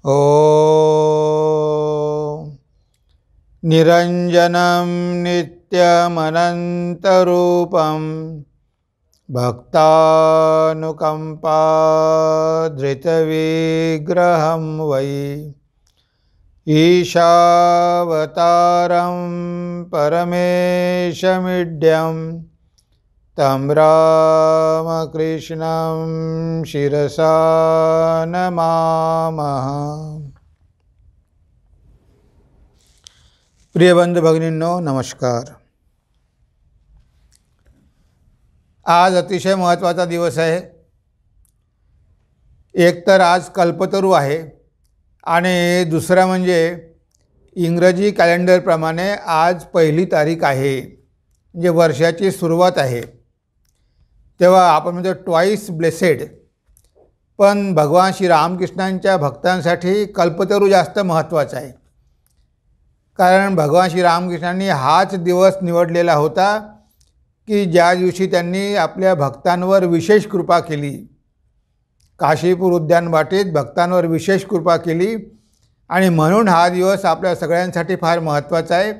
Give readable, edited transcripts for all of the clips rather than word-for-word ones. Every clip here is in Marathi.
ॐ निरञ्जनं नित्यमनन्तरूपं भक्तानुकम्पाधृतविग्रहं वै ईशावतारं परमेशमिड्यं तं रामकृष्णं शिरसा नमामः। प्रिय बंधू भगिनींनो, नमस्कार। आज अतिशय महत्त्वाचा दिवस आहे। एक तर आज कल्पतरू आहे आणि दुसरा म्हणजे इंग्रजी कॅलेंडरप्रमाणे आज 1 तारीख आहे, म्हणजे वर्षाची सुरुवात आहे। तेव्हा आपण म्हणतो ट्वाइस ब्लेसेड, पण भगवान श्री रामकृष्णांच्या भक्तांसाठी कल्पतरू जास्त महत्त्वाचा आहे। कारण भगवान श्री रामकृष्णांनी हाच दिवस निवडलेला होता की ज्या दिवशी त्यांनी आपल्या भक्तांवर विशेष कृपा केली। काशीपूर उद्यान वाटेत भक्तांवर विशेष कृपा केली आणि म्हणून हा दिवस आपल्या सगळ्यांसाठी फार महत्त्वाचा आहे।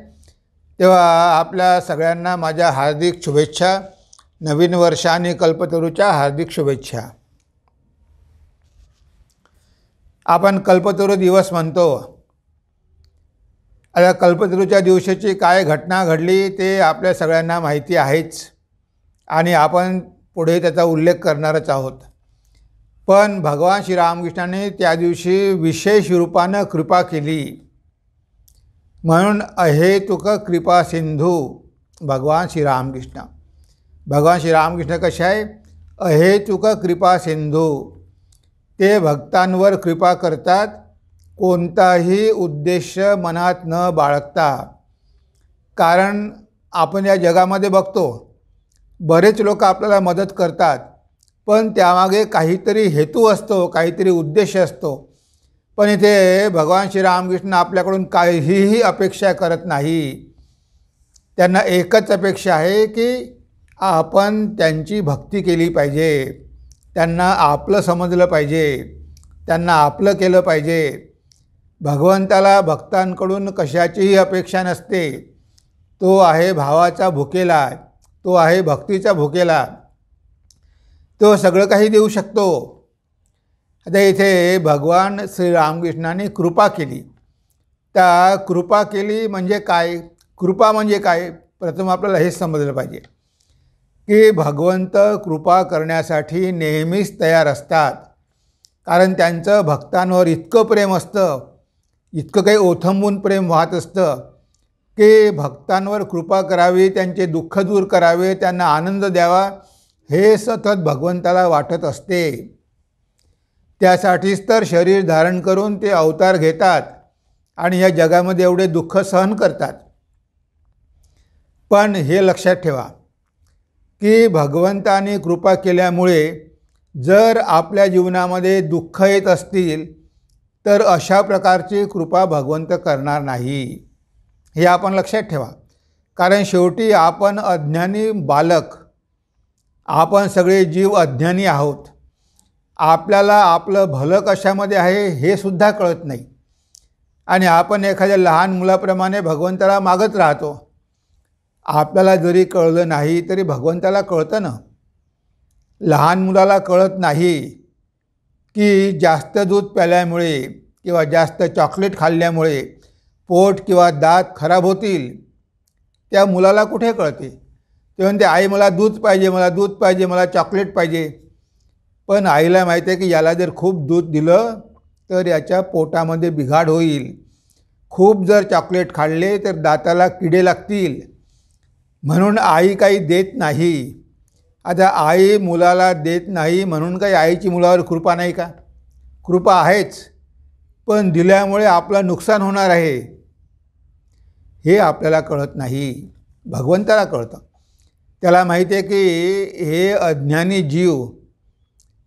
तेव्हा आपल्या सगळ्यांना माझ्या हार्दिक शुभेच्छा, नवीन वर्ष आणि कल्पतरूच्या हार्दिक शुभेच्छा। आपण कल्पतरू दिवस म्हणतो। आता कल्पतरूच्या दिवशीची काय घटना घडली ते आपल्या सगळ्यांना माहिती आहेच आणि आपण पुढे त्याचा उल्लेख करणारच आहोत। पण भगवान श्री रामकृष्णाने त्या दिवशी विशेष रूपानं कृपा केली, म्हणून अहेतुक कृपा सिंधू भगवान श्री रामकृष्ण। भगवान श्री रामकृष्ण कसे आहे? अहेतुक कृपा सिंधू। ते भक्तांवर कृपा करतात, कोणताही उद्देश मनात न बाळगता। कारण आपण या जगामध्ये बघतो बरेच लोक आपल्याला मदत करतात, पण त्यामागे काहीतरी हेतू असतो, काहीतरी उद्देश असतो। पण इथे भगवान श्री रामकृष्ण आपल्याकडून काहीही अपेक्षा करत नाही। त्यांना एकच अपेक्षा आहे की आपण त्यांची भक्ती केली पाहिजे, त्यांना आपलं समजलं पाहिजे, त्यांना आपलं केलं पाहिजे। भगवंताला भक्तांकडून कशाचीही अपेक्षा नसते। तो आहे भावाचा भुकेला, तो आहे भक्तीचा भुकेला, तो सगळं काही देऊ शकतो। आता इथे भगवान श्री रामकृष्णाने कृपा केली। त्या कृपा केली म्हणजे काय? कृपा म्हणजे काय? प्रथम आपल्याला हेच समजलं पाहिजे की भगवंत कृपा करण्यासाठी नेहमीच तयार असतात। कारण त्यांचं भक्तांवर इतकं प्रेम असतं, इतकं काही ओथंबून प्रेम वाहत असतं की भक्तांवर कृपा करावी, त्यांचे दुःख दूर करावे, त्यांना आनंद द्यावा हे सतत भगवंताला वाटत असते। त्यासाठीच तर शरीर धारण करून ते अवतार घेतात आणि या जगामध्ये एवढे दुःख सहन करतात। पण हे लक्षात ठेवा की भगवंताने कृपा केल्यामुळे जर आपल्या जीवनामध्ये दुःख येत असतील तर अशा प्रकारची कृपा भगवंत करणार नाही, हे आपण लक्षात ठेवा। कारण शेवटी आपण अज्ञानी बालक, आपण सगळे जीव अज्ञानी आहोत। आपल्याला आपलं भलं कशामध्ये आहे हे सुद्धा कळत नाही आणि आपण एखाद्या लहान मुलाप्रमाणे भगवंताला मागत राहतो। आपल्याला जरी कळलं नाही तरी भगवंताला कळतं ना। लहान मुलाला कळत नाही की जास्त दूध प्याल्यामुळे किंवा जास्त चॉकलेट खाल्ल्यामुळे पोट किंवा दात खराब होतील। त्या मुलाला कुठे कळते? ते म्हणते आई मला दूध पाहिजे, मला दूध पाहिजे, मला चॉकलेट पाहिजे। पण आईला माहिती आहे की याला जर खूप दूध दिलं तर याच्या पोटामध्ये बिघाड होईल। खूप जर चॉकलेट खाल्ले तर दाताला किडे लागतील, म्हणून आई काही देत नाही। आता आई मुलाला देत नाही म्हणून काही आईची मुलावर कृपा नाही का? कृपा आहेच, पण दिल्यामुळे आपलं नुकसान होणार आहे हे आपल्याला कळत नाही। भगवंताला कळतं। त्याला माहिती आहे की हे अज्ञानी जीव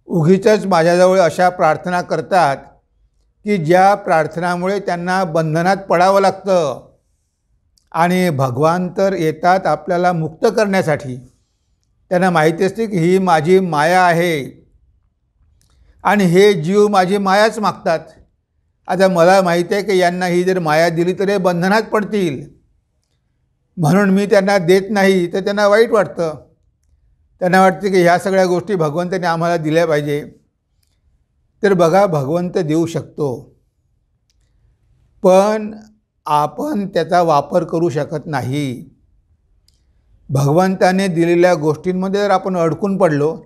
उगीचच माझ्याजवळ अशा प्रार्थना करतात की ज्या प्रार्थनामुळे त्यांना बंधनात पडावं लागतं। आणि भगवान तर येतात आपल्याला मुक्त करण्यासाठी। त्यांना माहिती असते की ही माझी माया आहे आणि हे जीव माझी मायाच मागतात। आता मला माहिती आहे की यांना ही जर माया दिली तर हे बंधनात पडतील, म्हणून मी त्यांना देत नाही, तर त्यांना वाईट वाटतं. त्यांना वाटतं की ह्या सगळ्या गोष्टी भगवंताने आम्हाला दिल्या पाहिजे. तर बघा, भगवंत देऊ शकतो, पण आपण त्याचा वापर करू शकत नाही. भगवंताने दिलेल्या गोष्टींमध्ये जर आपण अडकून पडलो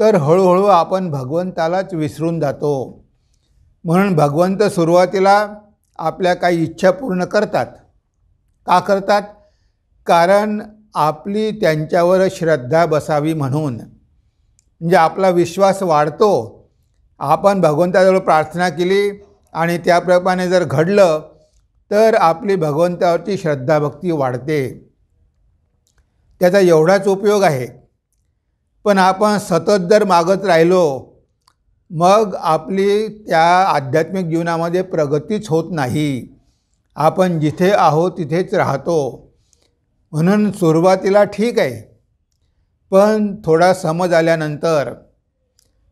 तर हळूहळू आपण भगवंतालाच विसरून जातो. म्हणून भगवंत सुरुवातीला आपल्या काही इच्छा पूर्ण करतात. का करतात? कारण आपली त्यांच्यावर श्रद्धा बसावी म्हणून. म्हणजे आपला विश्वास वाढतो. आपण भगवंताजवळ प्रार्थना केली आणि त्याप्रमाणे जर घडलं तर आपली भगवंतावरची श्रद्धाभक्ती वाढते. त्याचा एवढाच उपयोग आहे. पण आपण सतत जर मागत राहिलो मग आपली त्या आध्यात्मिक जीवनामध्ये प्रगतीच होत नाही. आपण जिथे आहोत तिथेच राहतो. म्हणून सुरुवातीला ठीक आहे, पण थोडा समज आल्यानंतर,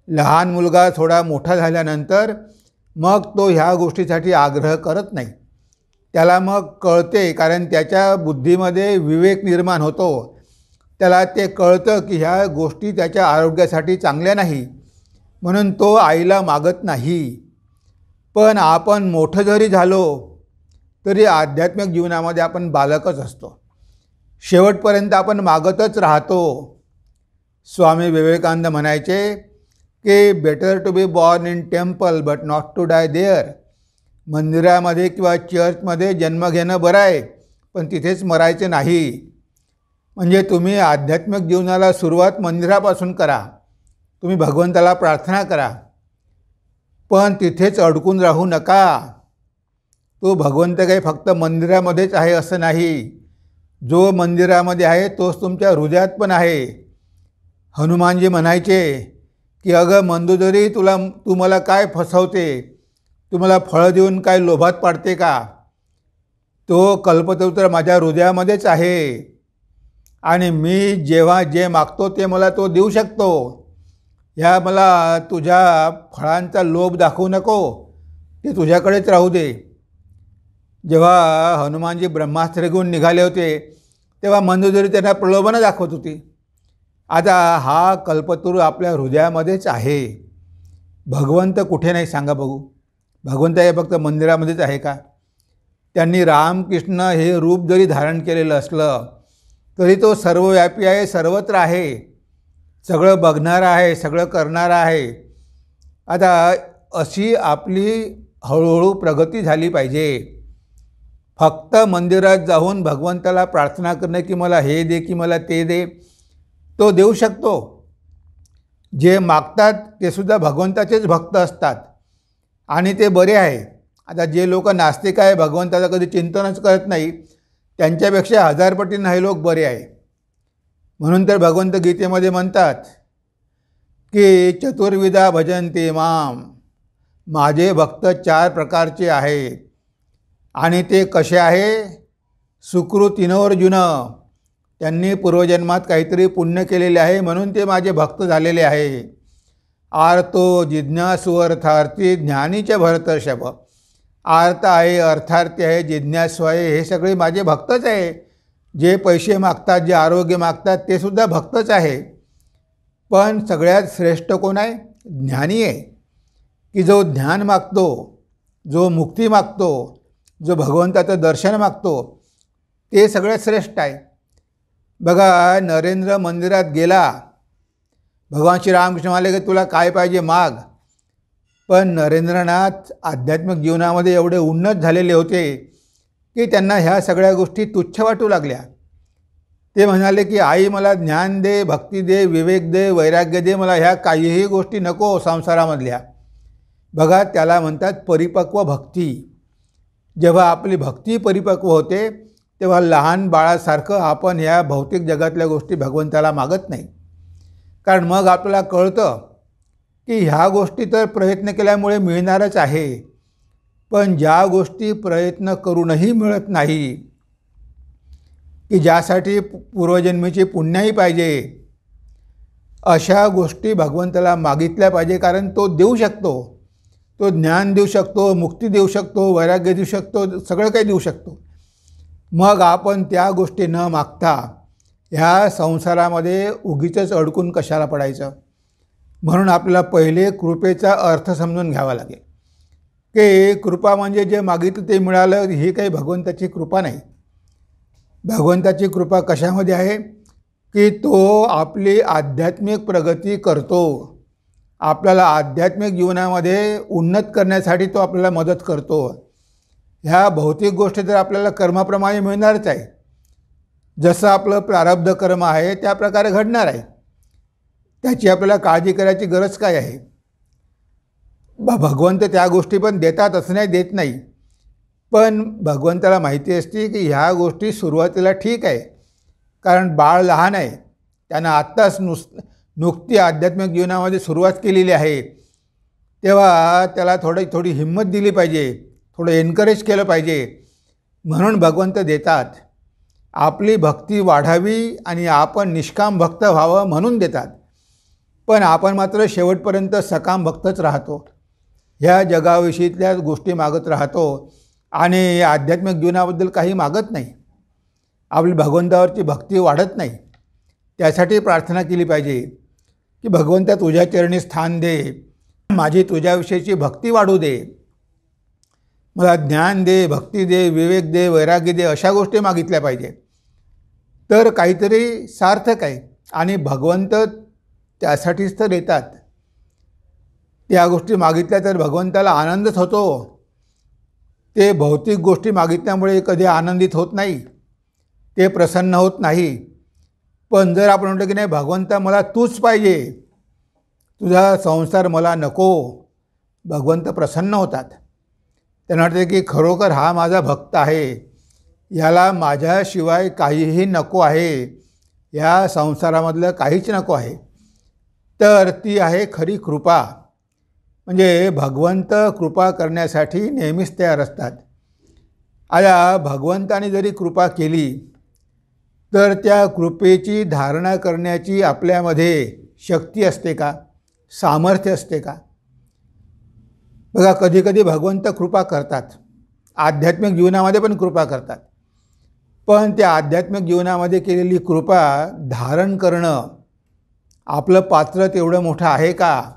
लहान मुलगा थोडा मोठा झाल्यानंतर मग तो ह्या गोष्टीसाठी आग्रह करत नाही. त्याला मग कळते, कारण त्याच्या बुद्धीमध्ये विवेक निर्माण होतो. त्याला ते कळतं की ह्या गोष्टी त्याच्या आरोग्यासाठी चांगल्या नाही, म्हणून तो आईला मागत नाही. पण आपण मोठं जरी झालो तरी आध्यात्मिक जीवनामध्ये आपण बालकच असतो. शेवटपर्यंत आपण मागतच राहतो. स्वामी विवेकानंद म्हणायचे की better to be born in temple but not to die there. मंदिरामध्ये किंवा चर्चमध्ये जन्म घेणं बरं आहे, पण तिथेच मरायचे नाही. म्हणजे तुम्ही आध्यात्मिक जीवनाला सुरुवात मंदिरापासून करा, तुम्ही भगवंताला प्रार्थना करा, पण तिथेच अडकून राहू नका. तो भगवंत काही फक्त मंदिरामध्येच आहे असं नाही. जो मंदिरामध्ये आहे तोच तुमच्या हृदयात पण आहे. हनुमानजी म्हणायचे की अगं मंदोदरी, तू मला काय फसवते, तू मला फळं देऊन काय लोभात पाडते का? तो कल्पतरू माझ्या हृदयामध्येच आहे आणि मी जेव्हा जे मागतो ते मला तो देऊ शकतो. ह्या मला तुझ्या फळांचा लोभ दाखवू नको, ते तुझ्याकडेच राहू दे. जेव्हा हनुमानजी ब्रह्मास्त्र घेऊन निघाले होते तेव्हा मंदोदरी त्यांना प्रलोभनं दाखवत होती. आता हा कल्पतरू आपल्या हृदयामध्येच आहे. भगवंत कुठे नाही सांगा बघू? भगवंत हे फक्त मंदिरामध्येच आहे का? त्यांनी रामकृष्ण हे रूप जरी धारण केलेलं असलं तरी तो सर्वव्यापी आहे, सर्वत्र आहे, सगळं बघणारा आहे, सगळं करणारा आहे. आता अशी आपली हळूहळू प्रगती झाली पाहिजे. फक्त मंदिरात जाऊन भगवंताला प्रार्थना करणं की मला हे दे, की मला ते दे, तो देऊ शकतो. जे मागतात ते सुद्धा भगवंताचेच भक्त असतात आणि ते बरे आहे. आता जे लोक नास्तिक आहे, भगवंताचं कधी चिंतनच करत नाही, त्यांच्यापेक्षा 1000 पटीनं हे लोक बरे आहे. म्हणून तर भगवंत गीतेमध्ये म्हणतात की चतुर्विधा भजन्ते माम, माझे भक्त 4 प्रकारचे आहेत. आणि ते कसे आहे? सुकृतिनोर्जुन, त्यांनी पूर्वजन्मात काहीतरी पुण्य केलेले आहे म्हणून ते माझे भक्त झालेले आहे. आर्तो जिज्ञासू अर्थार्थी ज्ञानीचे भरतर्षभ, आर्त आहे, अर्थार्थी आहे, जिज्ञासू आहे, हे सगळे माझे भक्तच आहे. जे पैसे मागतात, जे आरोग्य मागतात ते सुद्धा भक्तच आहे. पण सगळ्यात श्रेष्ठ कोण आहे? ज्ञानी आहे, की जो ज्ञान मागतो, जो मुक्ती मागतो, जो भगवंताचं दर्शन मागतो, ते सगळ्यात श्रेष्ठ आहे. बघा, नरेंद्र मंदिरात गेला, भगवान श्रीरामकृष्ण म्हणाले की तुला काय पाहिजे माग. पण नरेंद्रनाथ आध्यात्मिक जीवनामध्ये एवढे उन्नत झालेले होते की त्यांना ह्या सगळ्या गोष्टी तुच्छ वाटू लागल्या. ते म्हणाले की आई मला ज्ञान दे, भक्ती दे, विवेक दे, वैराग्य दे, मला ह्या काहीही गोष्टी नको संसारामधल्या. बघा, त्याला म्हणतात परिपक्व भक्ती. जेव्हा आपली भक्ती परिपक्व होते तेव्हा लहान बाळासारखं आपण ह्या भौतिक जगातल्या गोष्टी भगवंताला मागत नाही. कारण मग आपल्याला कळतं की ह्या गोष्टी तर प्रयत्न केल्यामुळे मिळणारच आहे, पण ज्या गोष्टी प्रयत्न करूनही मिळत नाही, की ज्यासाठी पूर्वजन्मीची पुण्याही पाहिजे, अशा गोष्टी भगवंताला मागितल्या पाहिजे. कारण तो देऊ शकतो. तो ज्ञान देऊ शकतो, मुक्ती देऊ शकतो, वैराग्य देऊ शकतो, सगळं काही देऊ शकतो. मग आपण त्या गोष्टी न मागता ह्या संसारामध्ये उगीचच अडकून कशाला पडायचं. म्हणून आपल्याला पहिले कृपेचा अर्थ समजून घ्यावा लागेल की कृपा म्हणजे जे मागितलं ते मिळालं, ही काही भगवंताची कृपा नाही. भगवंताची कृपा कशामध्ये आहे की तो आपली आध्यात्मिक प्रगती करतो. आपल्याला आध्यात्मिक जीवनामध्ये उन्नत करण्यासाठी तो आपल्याला मदत करतो. ह्या भौतिक गोष्टी तर आपल्याला कर्माप्रमाणे मिळणारच आहे. जसं आपलं प्रारब्ध कर्म आहे त्या प्रकारे घडणार आहे. त्याची आपल्याला काळजी करायची गरज काय आहे. भगवंत त्या गोष्टी पण देतात असं नाही देत नाही, पण भगवंताला माहिती असते की ह्या गोष्टी सुरुवातीला ठीक आहे, कारण बाळ लहान आहे, त्यानं आत्ताच नुकती आध्यात्मिक जीवनामध्ये सुरुवात केलेली आहे. तेव्हा त्याला थोडी हिंमत दिली पाहिजे, थोडं एनकरेज केलं पाहिजे. म्हणून भगवंत देतात. आपली भक्ती वाढावी आणि आपण निष्काम भक्त व्हावं म्हणून देतात. पण आपण मात्र शेवटपर्यंत सकाम भक्तच राहतो. ह्या जगाविषयीतल्या गोष्टी मागत राहतो आणि आध्यात्मिक जीवनाबद्दल काही मागत नाही. आपली भगवंतावरची भक्ती वाढत नाही. त्यासाठी प्रार्थना केली पाहिजे की भगवंता तुझ्या चरणी स्थान दे, माझी तुझ्याविषयीची भक्ती वाढू दे, मला ज्ञान दे, भक्ती दे, विवेक दे, वैराग्य दे, अशा गोष्टी मागितल्या पाहिजे. तर काहीतरी सार्थक आहे. आणि भगवंत त्यासाठीच तर देतात. त्या गोष्टी मागितल्या तर भगवंताला आनंदच होतो. ते भौतिक गोष्टी मागितल्यामुळे कधी आनंदित होत नाही, ते प्रसन्न होत नाही. पण जर आपण म्हटलं की नाही भगवंता मला तूच पाहिजे, तुझा संसार मला नको, भगवंत प्रसन्न होतात. त्यांना वाटतं की खरोखर हा माझा भक्त आहे, याला माझ्याशिवाय काहीही नको आहे, या संसारामधलं काहीच नको आहे. तर ती आहे खरी कृपा. म्हणजे भगवंत कृपा करण्यासाठी नेहमीच तयार असतात. आता भगवंताने जरी कृपा केली तर त्या कृपेची धारणा करण्याची आपल्यामध्ये शक्ती असते का, सामर्थ्य असते का. बघा कधीकधी भगवंत कृपा करतात, आध्यात्मिक जीवनामध्ये पण कृपा करतात. पण त्या आध्यात्मिक जीवनामध्ये केलेली कृपा धारण करणं, आपलं पात्र तेवढं मोठं आहे का,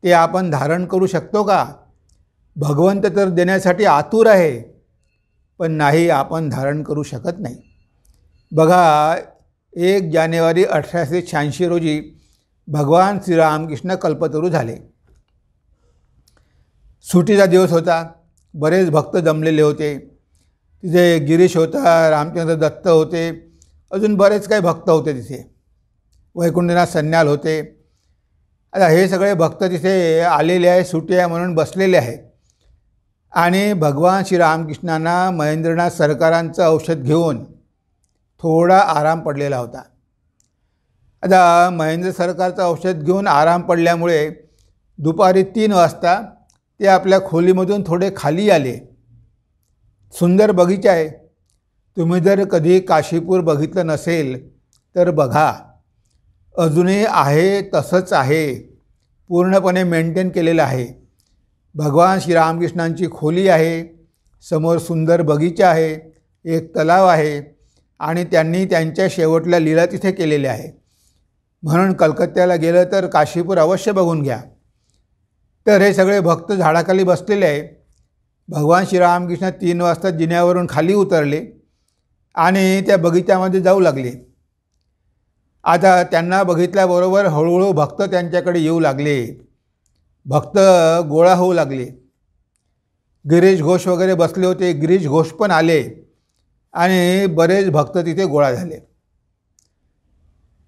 ते आपण धारण करू शकतो का. भगवंत तर देण्यासाठी आतुर आहे, पण नाही आपण धारण करू शकत नाही. बघा 1 जानेवारी 1886 रोजी भगवान श्रीरामकृष्ण कल्पतरू झाले. सुट्टीचा दिवस होता, बरेच भक्त जमलेले होते. तिथे गिरीश होता, रामचंद्र दत्त होते, अजून बरेच काही भक्त होते. तिथे वैकुंठनाथ सन्याल होते. आता हे सगळे भक्त तिथे आलेले आहे, सुट्टी आहे म्हणून बसलेले आहेत. आणि भगवान श्रीरामकृष्णांना महेंद्रनाथ सरकारांचं औषध घेऊन थोडा आराम पडलेला होता. आता महेंद्र सरकारचं औषध घेऊन आराम पडल्यामुळे दुपारी 3 वाजता ते आपल्या खोलीमधून थोडे खाली आले. सुंदर बगीचा आहे. तुम्ही जर कधी काशीपूर बघितलं नसेल तर बघा, अजूनही आहे तसंच आहे, पूर्णपणे मेंटेन केलेलं आहे. भगवान श्रीरामकृष्णांची खोली आहे, समोर सुंदर बगीचा आहे, एक तलाव आहे आणि त्यांनी त्यांच्या शेवटल्या लीला तिथे केलेल्या आहे. म्हणून कलकत्त्याला गेलं तर काशीपूर अवश्य बघून घ्या. तर हे सगळे भक्त झाडाखाली बसलेले आहे. भगवान श्रीरामकृष्ण 3 वाजता जिन्यावरून खाली उतरले आणि त्या बगीच्यामध्ये जाऊ लागले. आता त्यांना बघितल्याबरोबर हळूहळू भक्त त्यांच्याकडे येऊ लागले, भक्त गोळा होऊ लागले. गिरीश घोष वगैरे बसले होते, गिरीश घोष पण आले आणि बरेच भक्त तिथे गोळा झाले.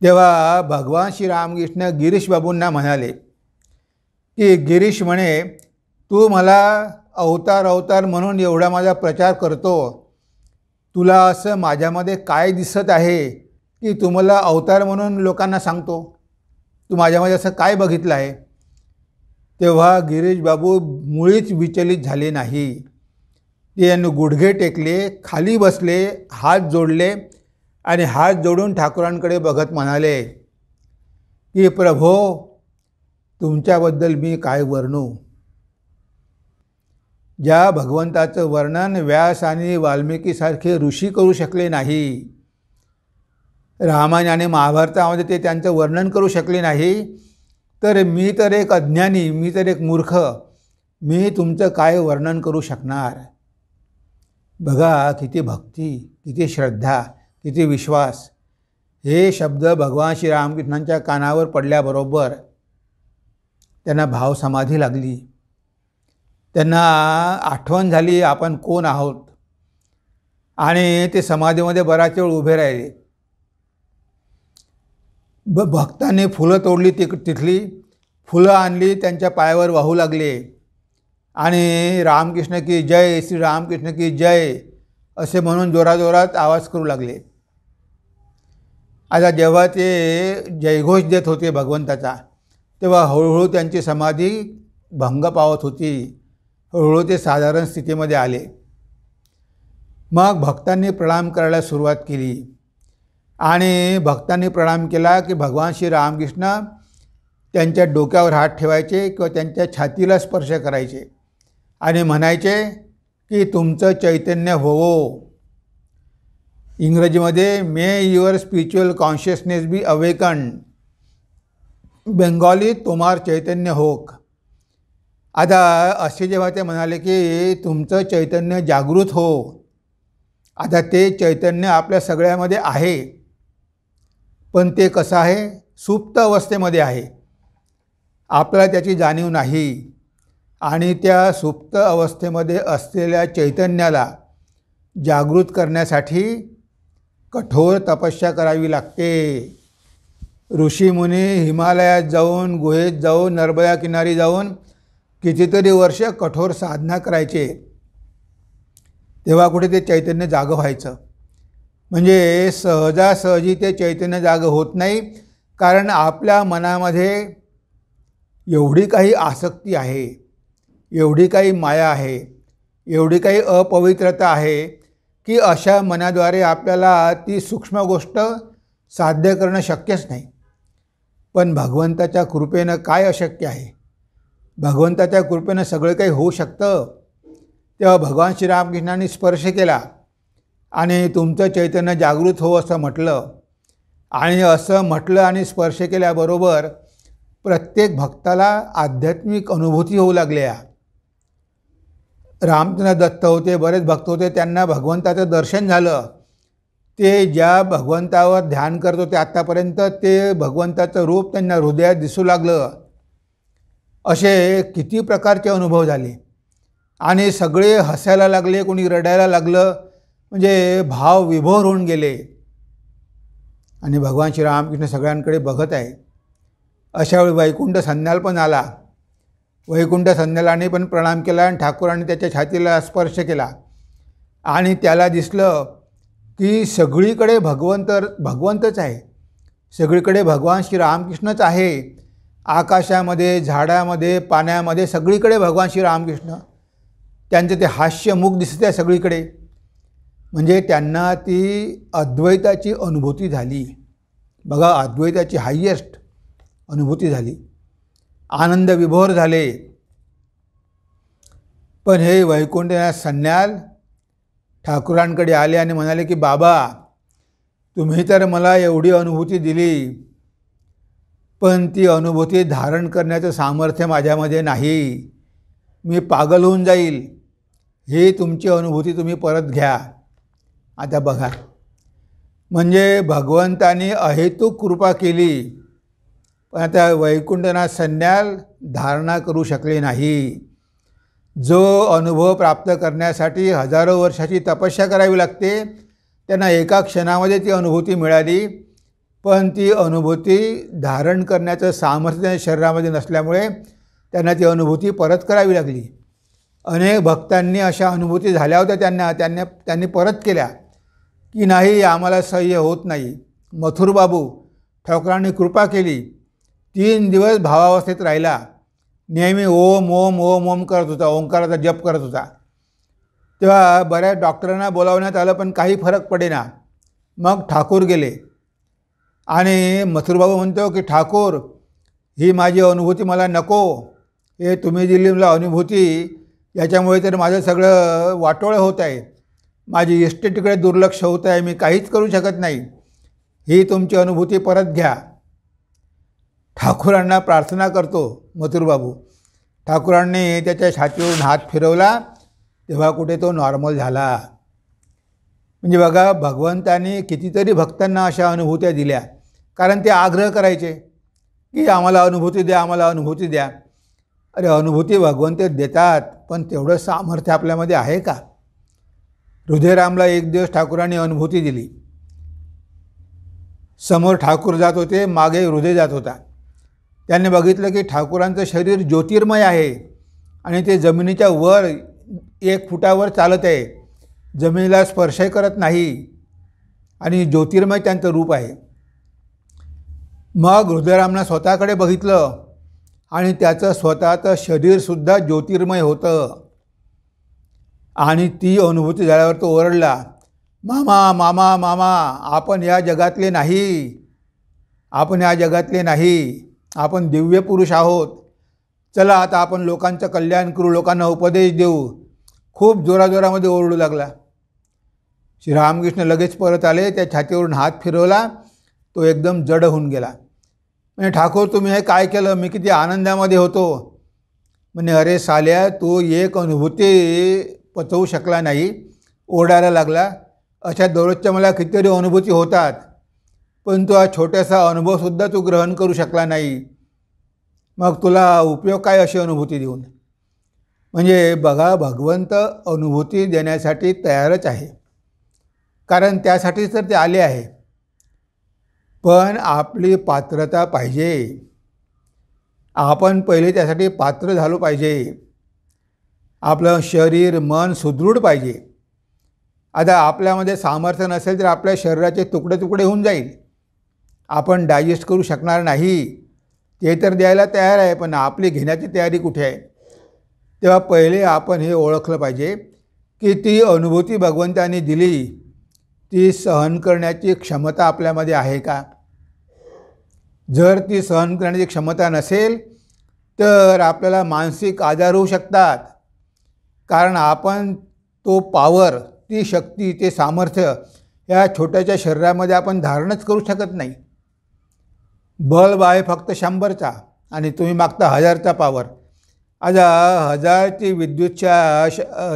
तेव्हा भगवान श्रीरामकृष्ण गिरीश बाबूंना म्हणाले की गिरीश म्हणे, तू मला अवतार अवतार म्हणून एवढा माझा प्रचार करतो, तुला असं माझ्यामध्ये काय दिसत आहे की तू मला अवतार म्हणून लोकांना सांगतो, तू माझ्यामध्ये असं काय बघितलं आहे. तेव्हा गिरीश बाबू मुळीच विचलित झाले नाही. ते गुडघे टेकले, खाली बसले, हात जोडले आणि हात जोडून ठाकूरांकडे बघत म्हणाले की प्रभो, तुमच्याबद्दल मी काय वर्णू. ज्या भगवंताचं वर्णन व्यास आणि वाल्मिकीसारखे ऋषी करू शकले नाही, रामायण आणि महाभारतामध्ये ते त्यांचं वर्णन करू शकले नाही, तर मी तर एक अज्ञानी, मी तर एक मूर्ख, मी तुमचं काय वर्णन करू शकणार. बघा किती भक्ती, किती श्रद्धा, किती विश्वास. हे शब्द भगवान श्रीरामकृष्णांच्या कानावर पडल्याबरोबर त्यांना भावसमाधी लागली. त्यांना आठवण झाली आपण कोण आहोत, आणि ते समाधीमध्ये बराच वेळ उभे राहिले. भक्तांनी फुलं तोडली, तिथली फुलं आणली, त्यांच्या पायावर वाहू लागले आणि रामकृष्ण की जय, श्री रामकृष्ण की जय असे म्हणून जोराजोरात आवाज करू लागले. आता जेव्हा ते जयघोष देत होते भगवंताचा, तेव्हा हळूहळू त्यांची समाधी भंग पावत होती. हळूहळू ते साधारण स्थितीमध्ये आले. मग भक्तांनी प्रणाम करायला सुरुवात केली आणि भक्तांनी प्रणाम केला की भगवान श्री रामकृष्ण त्यांच्या डोक्यावर हात ठेवायचे किंवा त्यांच्या छातीला स्पर्श करायचे आणि म्हणायचे की तुमचं चैतन्य होवो. इंग्रजीमध्ये may your spiritual consciousness be awakened, Bengali तोमार चैतन्य होक. आता असे जेव्हा ते म्हणाले की तुमचं चैतन्य जागृत हो, आता ते चैतन्य आपल्या सगळ्यामध्ये आहे, पण ते कसं आहे, सुप्त अवस्थेमध्ये आहे, आपल्याला त्याची जाणीव नाही. आणि त्या सुप्त अवस्थेमध्ये असलेल्या चैतन्याला जागृत करण्यासाठी कठोर तपस्या करावी लागते. ऋषीमुनी हिमालयात जाऊन, गुहेत जाऊन, नर्मदा किनारी जाऊन कितीतरी वर्ष कठोर साधना करायचे, तेव्हा कुठे ते चैतन्य जागं व्हायचं. म्हणजे सहजासहजी ते चैतन्य जागं होत नाही, कारण आपल्या मनामध्ये एवढी काही आसक्ती आहे, एवढी काही माया आहे, एवढी काही अपवित्रता आहे की अशा मनाद्वारे आपल्याला ती सूक्ष्म गोष्ट साध्य करणं शक्यच नाही. पण भगवंताच्या कृपेनं काय अशक्य आहे? भगवंताच्या कृपेनं सगळं काही होऊ शकतं. तेव्हा भगवान श्रीरामकृष्णांनी स्पर्श केला आणि तुमचं चैतन्य जागृत हो असं म्हटलं, आणि असं म्हटलं आणि स्पर्श केल्याबरोबर प्रत्येक भक्ताला आध्यात्मिक अनुभूती होऊ लागल्या. रामचंद्र दत्त होते, बरेच भक्त होते, त्यांना भगवंताचं दर्शन झालं. ते ज्या भगवंतावर ध्यान करत होते आत्तापर्यंत, ते भगवंताचं रूप त्यांना हृदयात दिसू लागलं. असे किती प्रकारचे अनुभव झाले आणि सगळे हसायला लागले, कोणी रडायला लागलं, म्हणजे भाव विभोर होऊन गेले. आणि भगवान श्रीरामकृष्ण सगळ्यांकडे बघत आहे. अशावेळी वैकुंठ संन्याल पण आला. वैकुंठ संन्यालाने पण प्रणाम केला आणि ठाकूरांनी त्याच्या छातीला स्पर्श केला आणि त्याला दिसलं की सगळीकडे भगवंतच आहे, सगळीकडे भगवान श्रीरामकृष्णच आहे. आकाशामध्ये, झाडामध्ये, पाण्यामध्ये सगळीकडे भगवान श्रीरामकृष्ण, त्यांचं ते हास्यमुख दिसत आहे सगळीकडे. म्हणजे त्यांना ती अद्वैताची अनुभूती झाली. बघा, अद्वैताची हायेस्ट अनुभूती झाली, आनंद विभोर झाले. पण हे वैकुंठनाथ संन्याल ठाकूरांकडे आले आणि म्हणाले की बाबा, तुम्ही तर मला एवढी अनुभूती दिली, पण ती अनुभूती धारण करण्याचं सामर्थ्य माझ्यामध्ये नाही, मी पागल होऊन जाईल, ही तुमची अनुभूती तुम्ही परत घ्या. आता बघा, म्हणजे भगवंताने अहेतुक कृपा केली, पण आता वैकुंठनाथ संन्याल धारणा करू शकले नाही. जो अनुभव प्राप्त करण्यासाठी हजारो वर्षाची तपस्या करावी लागते, त्यांना एका क्षणामध्ये ती अनुभूती मिळाली, पण ती अनुभूती धारण करण्याचं सामर्थ्य शरीरामध्ये नसल्यामुळे त्यांना ती अनुभूती परत करावी लागली. अनेक भक्तांनी अशा अनुभूती झाल्या होत्या, त्यांनी परत केल्या की नाही, आम्हाला सह्य होत नाही. मथुरबाबू ठाकूरांनी कृपा केली, 3 दिवस भावावस्थेत राहिला, नेहमी ओम ओम ओम ओम करत होता, ओंकाराचा जप करत होता. तेव्हा बऱ्याच डॉक्टरांना बोलावण्यात आलं, पण काही फरक पडेना. मग ठाकूर गेले आणि मथुरबाबू म्हणतो की ठाकूर, ही माझी अनुभूती मला नको, हे तुम्ही दिली मला अनुभूती याच्यामुळे तर माझं सगळं वाटोळं होत आहे, माझी इस्टेटीकडे दुर्लक्ष होत आहे, मी काहीच करू शकत नाही, ही तुमची अनुभूती परत घ्या. ठाकूरांना प्रार्थना करतो मथुरबाबू. ठाकूरांनी त्याच्या छातीवरून हात फिरवला तेव्हा कुठे तो नॉर्मल झाला. म्हणजे बघा, भगवंतांनी कितीतरी भक्तांना अशा अनुभूत्या दिल्या, कारण ते आग्रह करायचे की आम्हाला अनुभूती द्या, आम्हाला अनुभूती द्या. अरे अनुभूती भगवंत देतात, पण तेवढं सामर्थ्य आपल्यामध्ये आहे का? हृदयरामला एक दिवस ठाकूरांनी अनुभूती दिली. समोर ठाकूर जात होते, मागे हृदय जात होता. त्याने बघितलं की ठाकूरांचं शरीर ज्योतिर्मय आहे आणि ते जमिनीच्या वर 1 फुटावर चालत आहे, जमिनीला स्पर्श करत नाही आणि ज्योतिर्मय त्यांचं रूप आहे. मग हृदयरामनं स्वतःकडे बघितलं आणि त्याचं स्वतःचं शरीरसुद्धा ज्योतिर्मय होतं. आणि ती अनुभूती झाल्यावर तो ओरडला, मामा मामा मामा, आपण या जगातले नाही, आपण या जगातले नाही, आपण दिव्य पुरुष आहोत. चला आता आपण लोकांचं कल्याण करू, लोकांना उपदेश देऊ. खूप जोराजोरामध्ये ओरडू लागला. श्रीरामकृष्ण लगेच परत आले, त्या छातीवरून हात फिरवला, तो एकदम जड होऊन गेला. म्हणजे ठाकूर तुम्ही हे काय केलं, मी किती आनंदामध्ये होतो. म्हणजे अरे साल्या, तू एक अनुभूती पचवू शकला नाही, ओरडायला लागला. अशा दररोजच्या मला कितीतरी अनुभूती होतात, पण तो हा छोटासा अनुभवसुद्धा तू ग्रहण करू शकला नाही, मग तुला उपयोग काय अशी अनुभूती देऊन? म्हणजे बघा, भगवंत अनुभूती देण्यासाठी तयारच आहे, कारण त्यासाठीच तर ते आले आहे. पण आपली पात्रता पाहिजे, आपण पहिले त्यासाठी पात्र झालो पाहिजे. आपलं शरीर मन सुदृढ पाहिजे. आता आपल्यामध्ये सामर्थ्य नसेल तर आपल्या शरीराचे तुकडे तुकडे होऊन जाईल, आपण डायजेस्ट करू शकणार नाही. ते तर द्यायला तयार आहे, पण आपली घेण्याची तयारी कुठे आहे? तेव्हा पहिले आपण हे ओळखलं पाहिजे की ती अनुभूती भगवंतांनी दिली, ती सहन करण्याची क्षमता आपल्यामध्ये आहे का? जर ती सहन करण्याची क्षमता नसेल तर आपल्याला मानसिक आजार होऊ शकतात, कारण आपण तो पॉवर, ती शक्ती, ते सामर्थ्य या छोट्याच्या शरीरामध्ये आपण धारणच करू शकत नाही. बल्ब आहे फक्त 100चा आणि तुम्ही मागता 1000चा पॉवर. आता 1000ची विद्युतच्या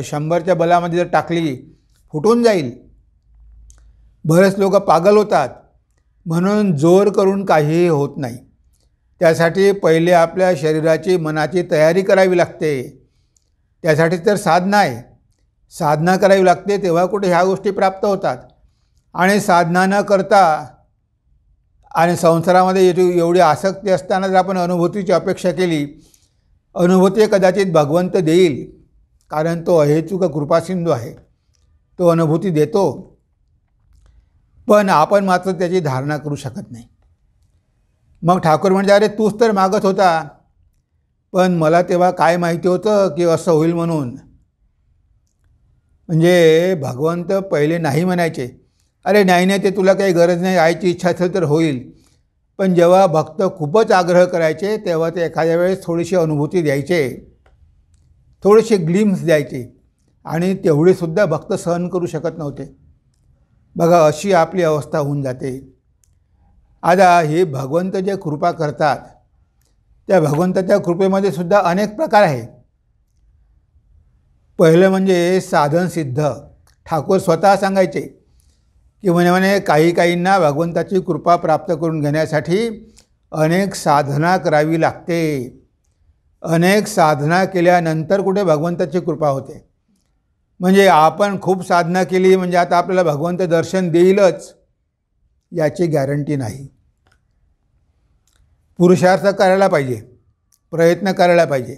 100च्या बलामध्ये जर टाकली, फुटून जाईल. बरेच लोक पागल होतात. म्हणून जोर करून काहीही होत नाही. त्यासाठी पहिले आपल्या शरीराची मनाची तयारी करावी लागते. त्यासाठी तर साधना आहे, साधना करावी लागते, तेव्हा कुठे ह्या गोष्टी प्राप्त होतात. आणि साधना न करता आणि संसारामध्ये एवढी आसक्ती असताना जर आपण अनुभूतीची अपेक्षा केली, अनुभूती कदाचित भगवंत देईल, कारण तो अहेतुक कृपासिंधू आहे, तो अनुभूती देतो, पण आपण मात्र त्याची धारणा करू शकत नाही. मग ठाकूर म्हणजे अरे तूच तर मागत होता, पण मला तेव्हा काय माहिती होतं की असं होईल म्हणून. म्हणजे भगवंत पहिले नाही म्हणायचे, अरे नाही नाही, ते तुला काही गरज नाही, आईची इच्छा असेल तर होईल. पण जेव्हा भक्त खूपच आग्रह करायचे तेव्हा ते एखाद्या वेळेस थोडीशी अनुभूती द्यायचे, थोडेसे ग्लिम्स द्यायचे, आणि तेवढेसुद्धा भक्त सहन करू शकत नव्हते. बघा, अशी आपली अवस्था होऊन जाते. आता हे भगवंत जे कृपा करतात, त्या भगवंताच्या कृपेमध्ये सुद्धा अनेक प्रकार आहेत. पहिलं म्हणजे साधन सिद्ध. ठाकूर स्वतः सांगायचे की म्हणे काहींना भगवंताची कृपा प्राप्त करून घेण्यासाठी अनेक साधना करावी लागते. अनेक साधना केल्यानंतर कुठे भगवंताची कृपा होते. म्हणजे आपण खूप साधना केली म्हणजे आता आपल्याला भगवंत दर्शन देईलच याची गॅरंटी नाही. पुरुषार्थ करायला पाहिजे, प्रयत्न करायला पाहिजे,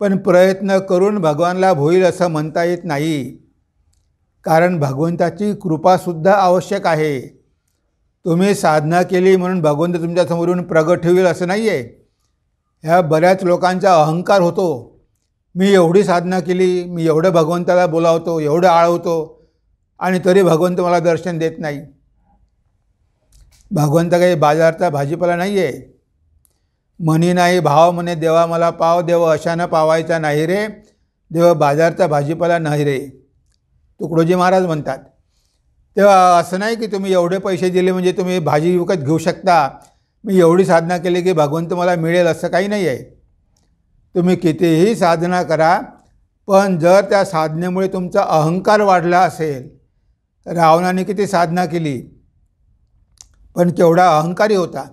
पण प्रयत्न करून भगवानला होईल असं म्हणता येत नाही, कारण भगवंताची कृपासुद्धा आवश्यक आहे. तुम्ही साधना केली म्हणून भगवंत तुमच्यासमोरून प्रगट होईल असं नाही आहे. ह्या बऱ्याच लोकांचा अहंकार होतो, मी एवढी साधना केली, मी एवढं भगवंताला बोलावतो, एवढं आळवतो, आणि तरी भगवंत मला दर्शन देत नाही. भगवंत काही बाजारचा भाजीपाला नाही आहे. म्हणी नाही भाव म्हणे देवा मला पाव देव, अशानं पावायचा नाही रे, देवा बाजारचा भाजीपाला नाही रे, तुकडोजी महाराज म्हणतात. तेव्हा असं नाही की तुम्ही एवढे पैसे दिले म्हणजे तुम्ही भाजी विकत घेऊ शकता, मी एवढी साधना केली की भगवंत मला मिळेल, असं काही नाही आहे. तुम्ही कितीही साधना करा, पण जर त्या साधनेमुळे तुमचा अहंकार वाढला असेल, रावणाने किती साधना केली पण केवढा अहंकारी होता,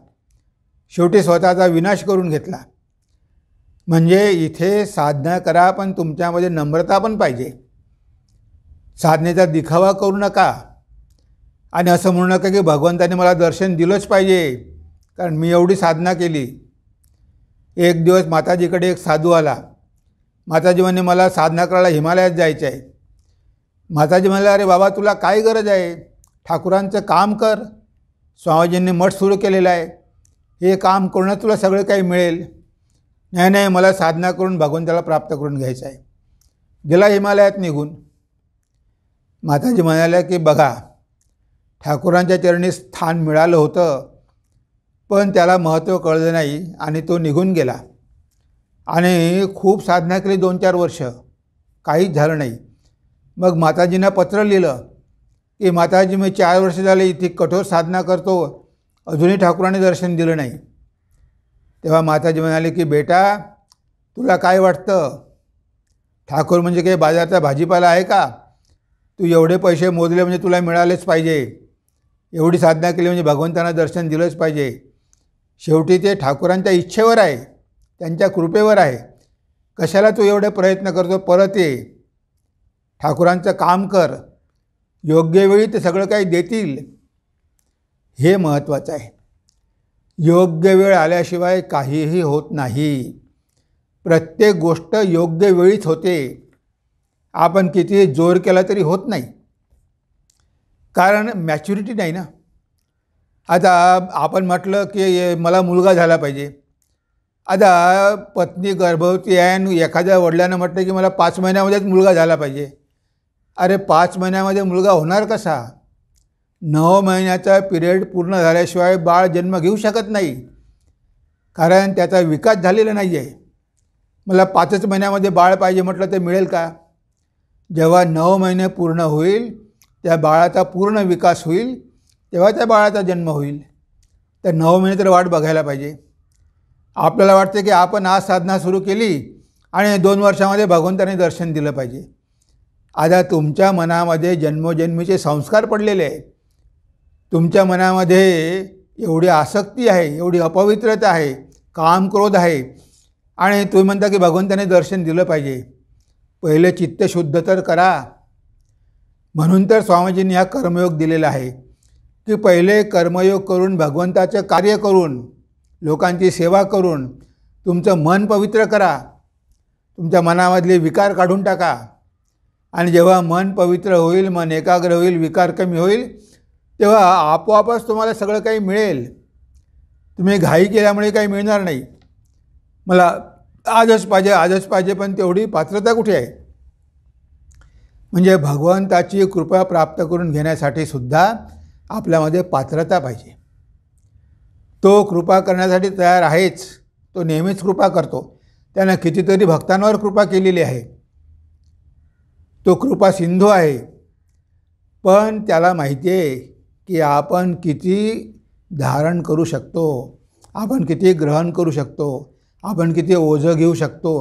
शेवटी स्वतःचा विनाश करून घेतला. म्हणजे इथे साधना करा पण तुमच्यामध्ये नम्रता पण पाहिजे. साधनेचा दिखावा करू नका आणि असं म्हणू नका की भगवंताने मला दर्शन दिलंच पाहिजे कारण मी एवढी साधना केली. एक दिवस माताजीकडे एक साधू आला. माताजी म्हणे मला साधना करायला हिमालयात जायचं आहे. माताजी म्हणाले अरे बाबा तुला काय गरज आहे, ठाकूरांचं काम कर, स्वामीजींनी मठ सुरू केलेला आहे, हे काम करूनच तुला सगळं काही मिळेल. नाही नाही मला साधना करून भगवंताला प्राप्त करून घ्यायचं आहे. गेला हिमालयात निघून. माताजी म्हणाल्या की बघा ठाकूरांच्या चरणी स्थान मिळालं होतं पण त्याला महत्त्व कळलं नाही आणि तो निघून गेला आणि खूप साधना केली 2-4 वर्ष, काहीच झालं नाही. मग माताजींना पत्र लिहिलं की माताजी मी 4 वर्ष झाले इथे कठोर साधना करतो, अजूनही ठाकूरांनी दर्शन दिलं नाही. तेव्हा माताजी म्हणाले की बेटा तुला काय वाटतं, ठाकूर म्हणजे काही बाजाराचा भाजीपाला आहे का, तू एवढे पैसे मोजले म्हणजे तुला मिळालेच पाहिजे, एवढी साधना केली म्हणजे भगवंतांना दर्शन दिलंच पाहिजे. शेवटी ते ठाकूरांच्या इच्छेवर आहे, त्यांच्या कृपेवर आहे. कशाला तू एवढे प्रयत्न करतो, परत ये, ठाकूरांचं काम कर, योग्य वेळी ते सगळं काही देतील. हे महत्त्वाचं आहे. योग्य वेळ आल्याशिवाय काहीही होत नाही. प्रत्येक गोष्ट योग्य वेळीच होते. आपण कितीही जोर केला तरी होत नाही, कारण मॅच्युरिटी नाही ना. आता आपण म्हटलं की मला मुलगा झाला पाहिजे. आता पत्नी गर्भवती आहे आणि एखाद्या वडिलांनं म्हटलं की मला 5 महिन्यामध्येच मुलगा झाला पाहिजे. अरे 5 महिन्यामध्ये मुलगा होणार कसा? 9 महिन्याचा पिरियड पूर्ण झाल्याशिवाय बाळ जन्म घेऊ शकत नाही, कारण त्याचा विकास झालेला नाही आहे. मला 5च महिन्यामध्ये बाळ पाहिजे म्हटलं तर मिळेल का? जेव्हा 9 महिने पूर्ण होईल, त्या बाळाचा पूर्ण विकास होईल, तेव्हा त्या बाळाचा जन्म होईल. तर 9 महिने तर वाट बघायला पाहिजे. आपल्याला वाटते की आपण आज साधना सुरू केली आणि 2 वर्षामध्ये भगवंताने दर्शन दिलं पाहिजे. आता तुमच्या मनामध्ये जन्मोजन्मीचे संस्कार पडलेले आहेत. तुमच्या मनामध्ये एवढी आसक्ती आहे, एवढी अपवित्रता आहे, काम क्रोध आहे आणि तुम्ही म्हणता की भगवंताने दर्शन दिलं पाहिजे. पहिले चित्त शुद्ध तर करा. म्हणून तर स्वामीजींनी हा कर्मयोग दिलेला आहे की पहिले कर्मयोग करून, भगवंताचं कार्य करून, लोकांची सेवा करून तुमचं मन पवित्र करा, तुमच्या मनामधले विकार काढून टाका. आणि जेव्हा मन पवित्र होईल, मन एकाग्र होईल, विकार कमी होईल, तेव्हा आपोआपच तुम्हाला सगळं काही मिळेल. तुम्ही घाई केल्यामुळे काही मिळणार नाही. मला आजच पाहिजे आजच पाहिजे, पण तेवढी पात्रता कुठे आहे? म्हणजे भगवंताची कृपा प्राप्त करून घेण्यासाठी सुद्धा आपल्यामध्ये पात्रता पाहिजे. तो कृपा करण्यासाठी तयार आहेच, तो नेहमीच कृपा करतो. त्यानं कितीतरी भक्तांवर कृपा केलेली आहे. तो कृपा सिंधू आहे. पण त्याला माहिती आहे की आपण किती धारण करू शकतो, आपण किती ग्रहण करू शकतो, आपण किती ओझं घेऊ शकतो.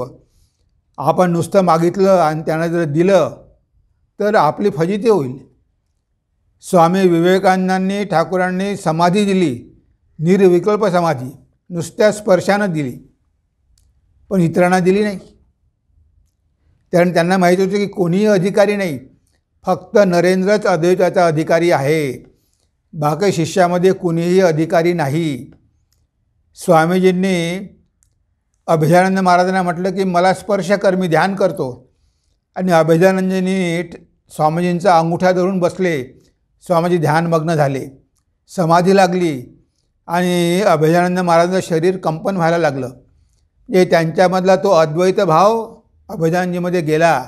आपण नुसतं मागितलं आणि त्यानं जर दिलं तर आपली फजिती होईल. स्वामी विवेकानंदांनी, ठाकूरांनी समाधी दिली, निर्विकल्प समाधी, नुसत्या स्पर्शानं दिली, पण इतरांना दिली नाही. कारण त्यांना माहीत होतं की कोणीही अधिकारी नाही, फक्त नरेंद्रच अद्वैताचा अधिकारी आहे, बाकी शिष्यामध्ये कुणीही अधिकारी नाही. स्वामीजींनी अभेदानंद महाराजांना म्हटलं की मला स्पर्श कर, मी ध्यान करतो. आणि अभेदानंदजींनी स्वामीजींचा अंगुठा धरून बसले. स्वामीजी ध्यानमग्न झाले, समाधी लागली आणि अभेदानंद महाराजांचं शरीर कंपन व्हायला लागलं. जे त्यांच्यामधला तो अद्वैत भाव अभेदानंदजीमध्ये गेला.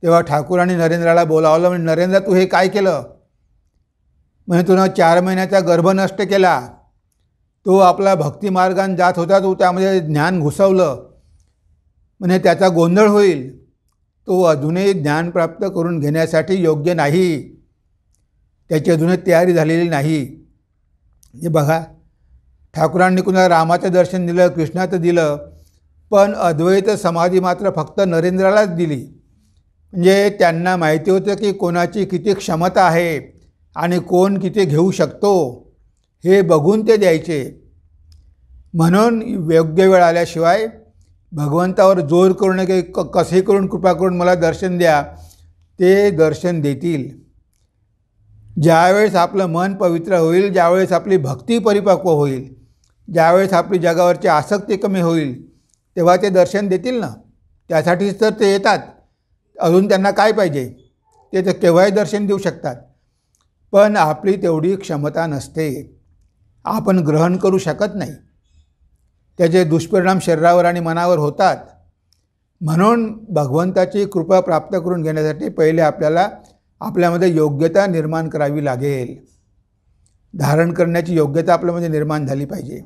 तेव्हा ठाकूरांनी नरेंद्राला बोलावलं. म्हणजे नरेंद्र तू हे काय केलं? म्हणजे तुला 4 महिन्याचा गर्भ नष्ट केला. तो आपला भक्तिमार्गाने जात होता, तो त्यामध्ये ज्ञान घुसवलं, म्हणजे त्याचा गोंधळ होईल. तो अजूनही ज्ञान प्राप्त करून घेण्यासाठी योग्य नाही, त्याची अजूनही तयारी झालेली नाही. हे बघा, ठाकुरांनी कुणाला रामाचं दर्शन दिलं, कृष्णाचं दिलं, पण अद्वैत समाधी मात्र फक्त नरेंद्रालाच दिली. म्हणजे त्यांना माहिती होतं की कोणाची किती क्षमता आहे आणि कोण किती घेऊ शकतो हे बघून ते द्यायचे. म्हणून योग्य वेळ आल्याशिवाय भगवंतावर जोर करून की कसे करून कृपा करून मला दर्शन द्या, ते दर्शन देतील. ज्यावेळेस आपलं मन पवित्र होईल, ज्यावेळेस आपली भक्ती परिपक्व होईल, ज्यावेळेस आपली जगावरची आसक्ती कमी होईल, तेव्हा ते दर्शन देतील ना. त्यासाठीच तर ते येतात. अजून त्यांना काय पाहिजे, ते तर केव्हाही दर्शन देऊ शकतात. पण आपली तेवढी क्षमता नसते, आपण ग्रहण करू शकत नाही. त्याचे दुष्परिणाम शरीरावर आणि मनावर होतात. म्हणून भगवंताची कृपा प्राप्त करून घेण्यासाठी पहिले आपल्याला आपल्यामध्ये योग्यता निर्माण करावी लागेल. धारण करण्याची योग्यता आपल्यामध्ये निर्माण झाली पाहिजे.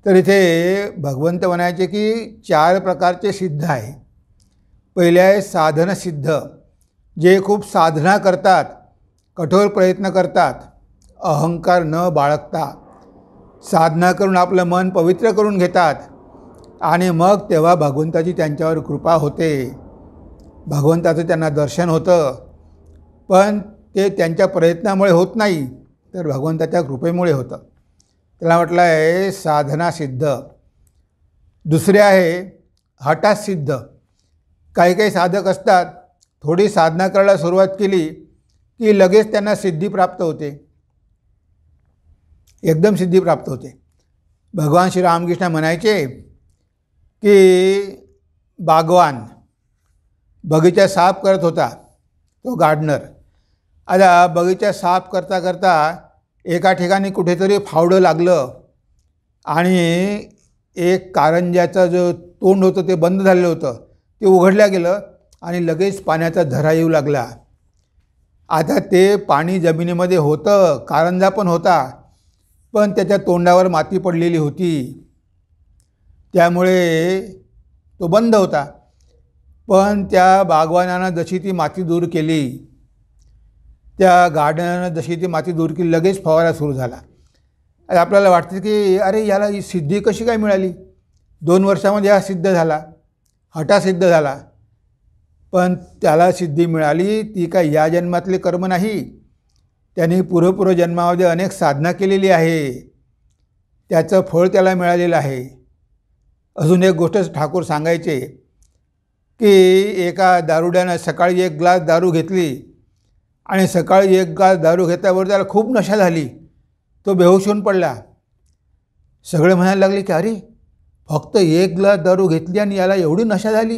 तर इथे भगवंत म्हणायचे की 4 प्रकारचे सिद्ध आहे. पहिले आहे साधन सिद्ध, जे खूप साधना करतात, कठोर प्रयत्न करतात, अहंकार न बाळगता साधना करून आपलं मन पवित्र करून घेतात आणि मग तेव्हा भगवंताची त्यांच्यावर कृपा होते, भगवंताचं त्यांना दर्शन होतं. पण ते त्यांच्या प्रयत्नामुळे होत नाही, तर भगवंताच्या कृपेमुळे होतं. त्याला म्हटलं आहे साधना सिद्ध. दुसरे आहे हठासिद्ध. काही काही साधक असतात, थोडी साधना करायला सुरुवात केली की लगेच त्यांना सिद्धी प्राप्त होते, एकदम सिद्धी प्राप्त होते. भगवान श्री रामकृष्ण म्हणायचे की बागवान बगीचा साफ करत होता, तो गार्डनर. आता बगीचा साफ करता करता एका ठिकाणी कुठेतरी फावडं लागलं आणि एक कारंज्याचं जो तोंड होतं ते बंद झालेलं होतं, ते उघडलं गेलं आणि लगेच पाण्याचा झरा येऊ लागला. आता ते पाणी जमिनीमध्ये होतं, कारंजा पण होता, पण त्याच्या तोंडावर माती पडलेली होती, त्यामुळे तो बंद होता. पण त्या बागवानानं जशी ती माती दूर केली, त्या गार्डननं जशी ती माती दूर केली, लगेच फवारा सुरू झाला. आपल्याला वाटतं की अरे याला ही सिद्धी कशी काय मिळाली, 2 वर्षामध्ये हा सिद्ध झाला, हठा सिद्ध झाला. पण त्याला सिद्धी मिळाली ती काय या जन्मातले कर्म नाही, त्याने पूर्व जन्मामध्ये अनेक साधना केलेली आहे, त्याचं फळ त्याला मिळालेलं आहे. अजून एक गोष्ट ठाकूर सांगायचे की एका दारुड्यानं सकाळी 1 ग्लास दारू घेतली आणि सकाळी 1 ग्लास दारू घेतल्यावर त्याला खूप नशा झाली, तो बेहोश होऊन पडला. सगळे म्हणायला लागले की अरे फक्त 1 ग्लास दारू घेतली आणि याला एवढी नशा झाली,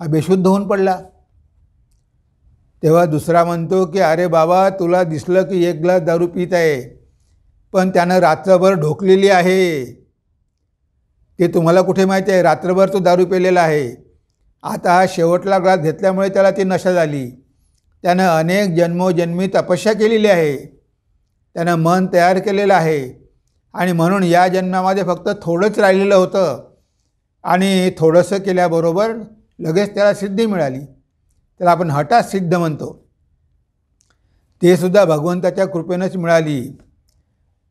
हा बेशुद्ध होऊन पडला. तेव्हा दुसरा म्हणतो की अरे बाबा, तुला दिसलं की 1 ग्लास दारू पित आहे, पण त्यानं रात्रभर ढोकलेली आहे, ते तुम्हाला कुठे माहिती आहे, रात्रभर तो दारू पिलेला आहे. आता हा शेवटला ग्लास घेतल्यामुळे त्याला ती नशा झाली. त्यानं अनेक जन्मोजन्मी तपस्या केलेली आहे, त्यानं मन तयार केलेलं आहे आणि म्हणून या जन्मामध्ये फक्त थोडंच राहिलेलं होतं आणि थोडंसं केल्याबरोबर लगेच त्याला सिद्धी मिळाली. त्याला आपण हठात सिद्ध म्हणतो. ते सुद्धा भगवंताच्या कृपेनंच मिळाली.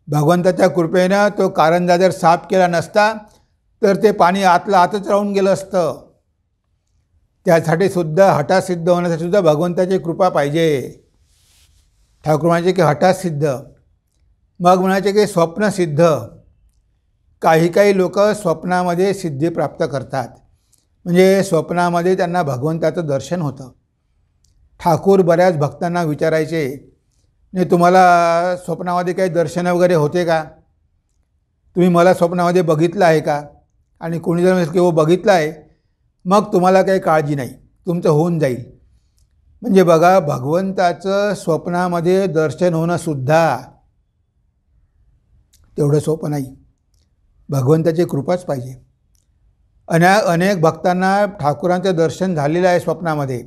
भगवंताच्या कृपेनं तो कारंजा जर साफ केला नसता तर ते पाणी आतच राहून गेलं असतं. त्यासाठी सुद्धा हठात सिद्ध होण्यासाठी सुद्धा भगवंताची कृपा पाहिजे. ठाकूर म्हणायचे की हठात सिद्ध. मग म्हणायचे की स्वप्नसिद्ध. काही लोक स्वप्नामध्ये सिद्धी प्राप्त करतात, म्हणजे स्वप्नामध्ये त्यांना भगवंताचं दर्शन होतं. ठाकूर बऱ्याच भक्तांना विचारायचे, नाही तुम्हाला स्वप्नामध्ये काही दर्शन वगैरे होते का, तुम्ही मला स्वप्नामध्ये बघितलं आहे का. आणि कोणी जर की हो बघितलं आहे, मग तुम्हाला काही काळजी नाही, तुमचं होऊन जाईल. म्हणजे बघा, भगवंताचं स्वप्नामध्ये दर्शन होणंसुद्धा तेवढं सोपं नाही, भगवंताची कृपाच पाहिजे. अनेक भक्तांना ठाकूरांचं दर्शन झालेलं आहे स्वप्नामध्ये.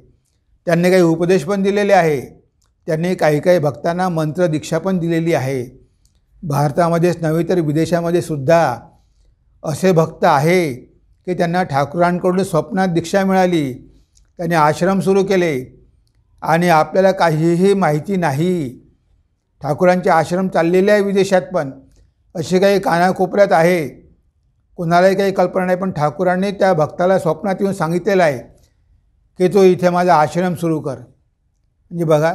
त्यांनी काही उपदेश पण दिलेले आहे, त्यांनी काही भक्तांना मंत्रदीक्षा पण दिलेली आहे. भारतामध्येच नव्हे तर विदेशामध्ये सुद्धा असे भक्त आहे की त्यांना ठाकूरांकडून स्वप्नात दीक्षा मिळाली. त्यांनी आश्रम सुरू केले आणि आपल्याला काहीही माहिती नाही. ठाकूरांचे आश्रम चाललेले आहे विदेशात, पण असे काही कानाकोपऱ्यात आहे, कोणालाही काही कल्पना नाही. पण ठाकूरांनी त्या भक्ताला स्वप्नात येऊन सांगितलेलं आहे की तो इथे माझा आश्रम सुरू कर. म्हणजे बघा,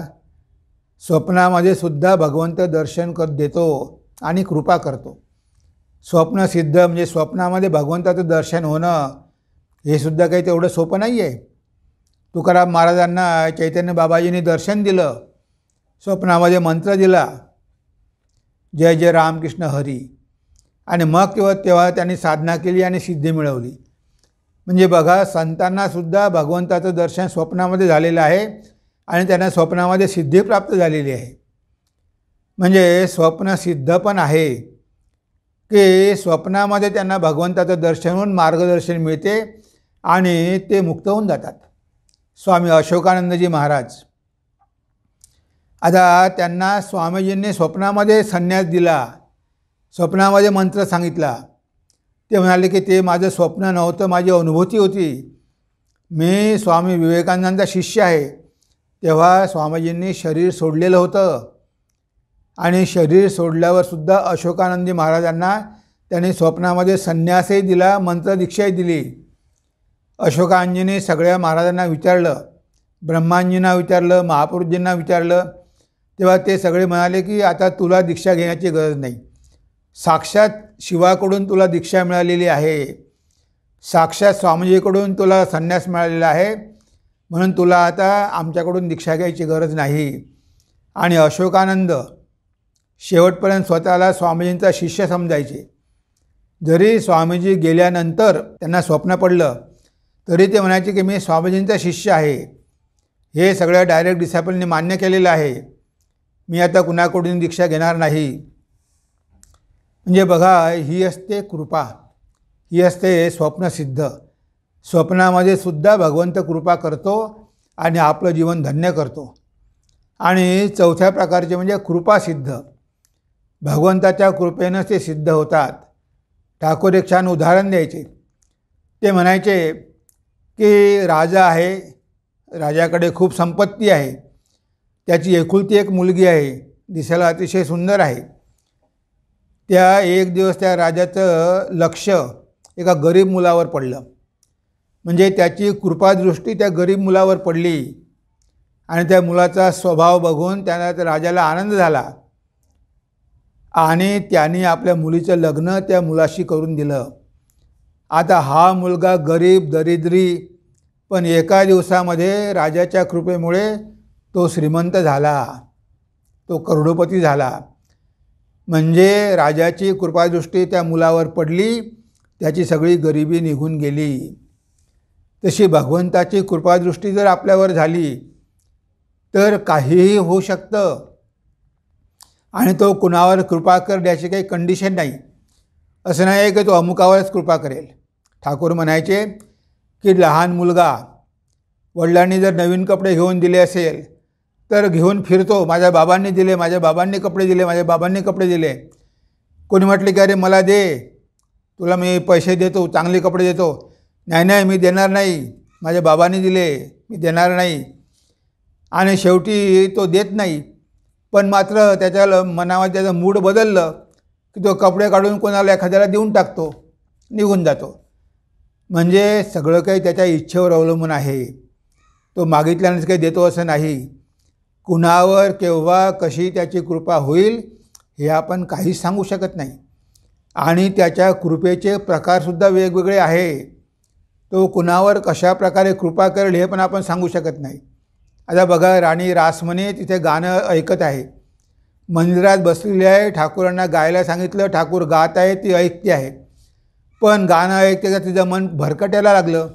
स्वप्नामध्ये सुद्धा भगवंत दर्शन देतो आणि कृपा करतो. स्वप्नसिद्ध म्हणजे स्वप्नामध्ये भगवंताचं दर्शन होणं हे सुद्धा काही तेवढं सोपं नाही आहे. तुकाराम महाराजांना चैतन्य बाबाजींनी दर्शन दिलं, स्वप्नामध्ये मंत्र दिला, जय जय रामकृष्ण हरी, आणि मग तेव्हा त्यांनी साधना केली आणि सिद्धी मिळवली. म्हणजे बघा, संतांनासुद्धा भगवंताचं दर्शन स्वप्नामध्ये झालेलं आहे आणि त्यांना स्वप्नामध्ये सिद्धी प्राप्त झालेली आहे. म्हणजे स्वप्नसिद्ध पण आहे की स्वप्नामध्ये त्यांना भगवंताचं दर्शन होऊन मार्गदर्शन मिळते आणि ते मुक्त होऊन जातात. स्वामी अशोकानंदजी महाराज, आता त्यांना स्वामीजींनी स्वप्नामध्ये संन्यास दिला, स्वप्नामध्ये मंत्र सांगितला. ते म्हणाले की ते माझं स्वप्न नव्हतं, माझी अनुभूती होती. मी स्वामी विवेकानंदांचा शिष्य आहे. तेव्हा स्वामीजींनी शरीर सोडलेलं होतं आणि शरीर सोडल्यावरसुद्धा अशोकानंदी महाराजांना त्यांनी स्वप्नामध्ये संन्यासही दिला, मंत्रदीक्षाही दिली. अशोकानंदजींनी सगळ्या महाराजांना विचारलं, ब्रह्मांजींना विचारलं, महापुरुषजींना विचारलं. तेव्हा ते सगळे म्हणाले की आता तुला दीक्षा घेण्याची गरज नाही, साक्षात शिवाकडून तुला दीक्षा मिळालेली आहे, साक्षात स्वामीजीकडून तुला संन्यास मिळालेला आहे, म्हणून तुला आता आमच्याकडून दीक्षा घ्यायची गरज नाही. आणि अशोकानंद शेवटपर्यंत स्वतःला स्वामीजींचा शिष्य समजायचे. जरी स्वामीजी गेल्यानंतर त्यांना स्वप्न पडलं तरी ते म्हणायचे की मी स्वामीजींचा शिष्य आहे, हे सगळ्या डायरेक्ट डिसायपलनी मान्य केलेलं आहे, मी आता कुणाकडून दीक्षा घेणार नाही. म्हणजे बघा, ही असते कृपा, ही असते स्वप्नसिद्ध. स्वप्नामध्ये सुद्धा भगवंत कृपा करतो आणि आपलं जीवन धन्य करतो. आणि चौथ्या प्रकारचे म्हणजे कृपासिद्ध, भगवंताच्या कृपेनं ते सिद्ध होतात. ठाकूर एक छान उदाहरण द्यायचे. ते म्हणायचे की राजा आहे, राजाकडे खूप संपत्ती आहे, त्याची एकुलती एक मुलगी आहे, दिसायला अतिशय सुंदर आहे. एक दिवस त्या राजाचं लक्ष एका गरीब मुलावर पडलं. म्हणजे त्याची कृपादृष्टी त्या गरीब मुलावर पडली आणि त्या मुलाचा स्वभाव बघून त्या राजाला आनंद झाला आणि त्यांनी आपल्या मुलीचं लग्न त्या मुलाशी करून दिलं. आता हा मुलगा गरीब दरिद्री, पण एका दिवसामध्ये राजाच्या कृपेमुळे तो श्रीमंत झाला, तो करोडपती झाला. म्हणजे राजाची कृपादृष्टी त्या मुलावर पडली, त्याची सगळी गरिबी निघून गेली. तशी भगवंताची कृपादृष्टी जर आपल्यावर झाली तर काहीही होऊ शकतं. आणि तो कुणावर कृपा करण्याची काही कंडिशन नाही. असं नाही आहे की तो अमुकावरच कृपा करेल. ठाकूर म्हणायचे की लहान मुलगा वडिलांनी जर नवीन कपडे घेऊन दिले असेल तर घेऊन फिरतो, माझ्या बाबांनी दिले, माझ्या बाबांनी कपडे दिले, माझ्या बाबांनी कपडे दिले. कोणी म्हटले की अरे मला दे, तुला मी पैसे देतो, चांगले कपडे देतो, नाही नाही मी देणार नाही, माझ्या बाबांनी दिले, मी देणार नाही. आणि शेवटी तो देत नाही. पण मात्र त्याच्या मनावर त्याचं मूड बदललं की तो कपडे काढून कोणाला एखाद्याला देऊन टाकतो, निघून जातो. म्हणजे सगळं काही त्याच्या इच्छेवर अवलंबून आहे. तो मागितल्यानंच काही देतो असं नाही. कुणावर केव्हा कशी त्याची कृपा होईल हे आपण काहीच सांगू शकत नाही. आणि त्याच्या कृपेचे प्रकारसुद्धा वेगवेगळे आहे. तो कुणावर कशा प्रकारे कृपा करेल हे पण आपण सांगू शकत नाही. आता बघा, राणी रासमणी तिथे गाणं ऐकत आहे, मंदिरात बसलेली आहे, ठाकूरांना गायला सांगितलं, ठाकूर गात आहे, ती ऐकते आहे. पण गाणं ऐकते का तिचं मन भरकटायला लागलं,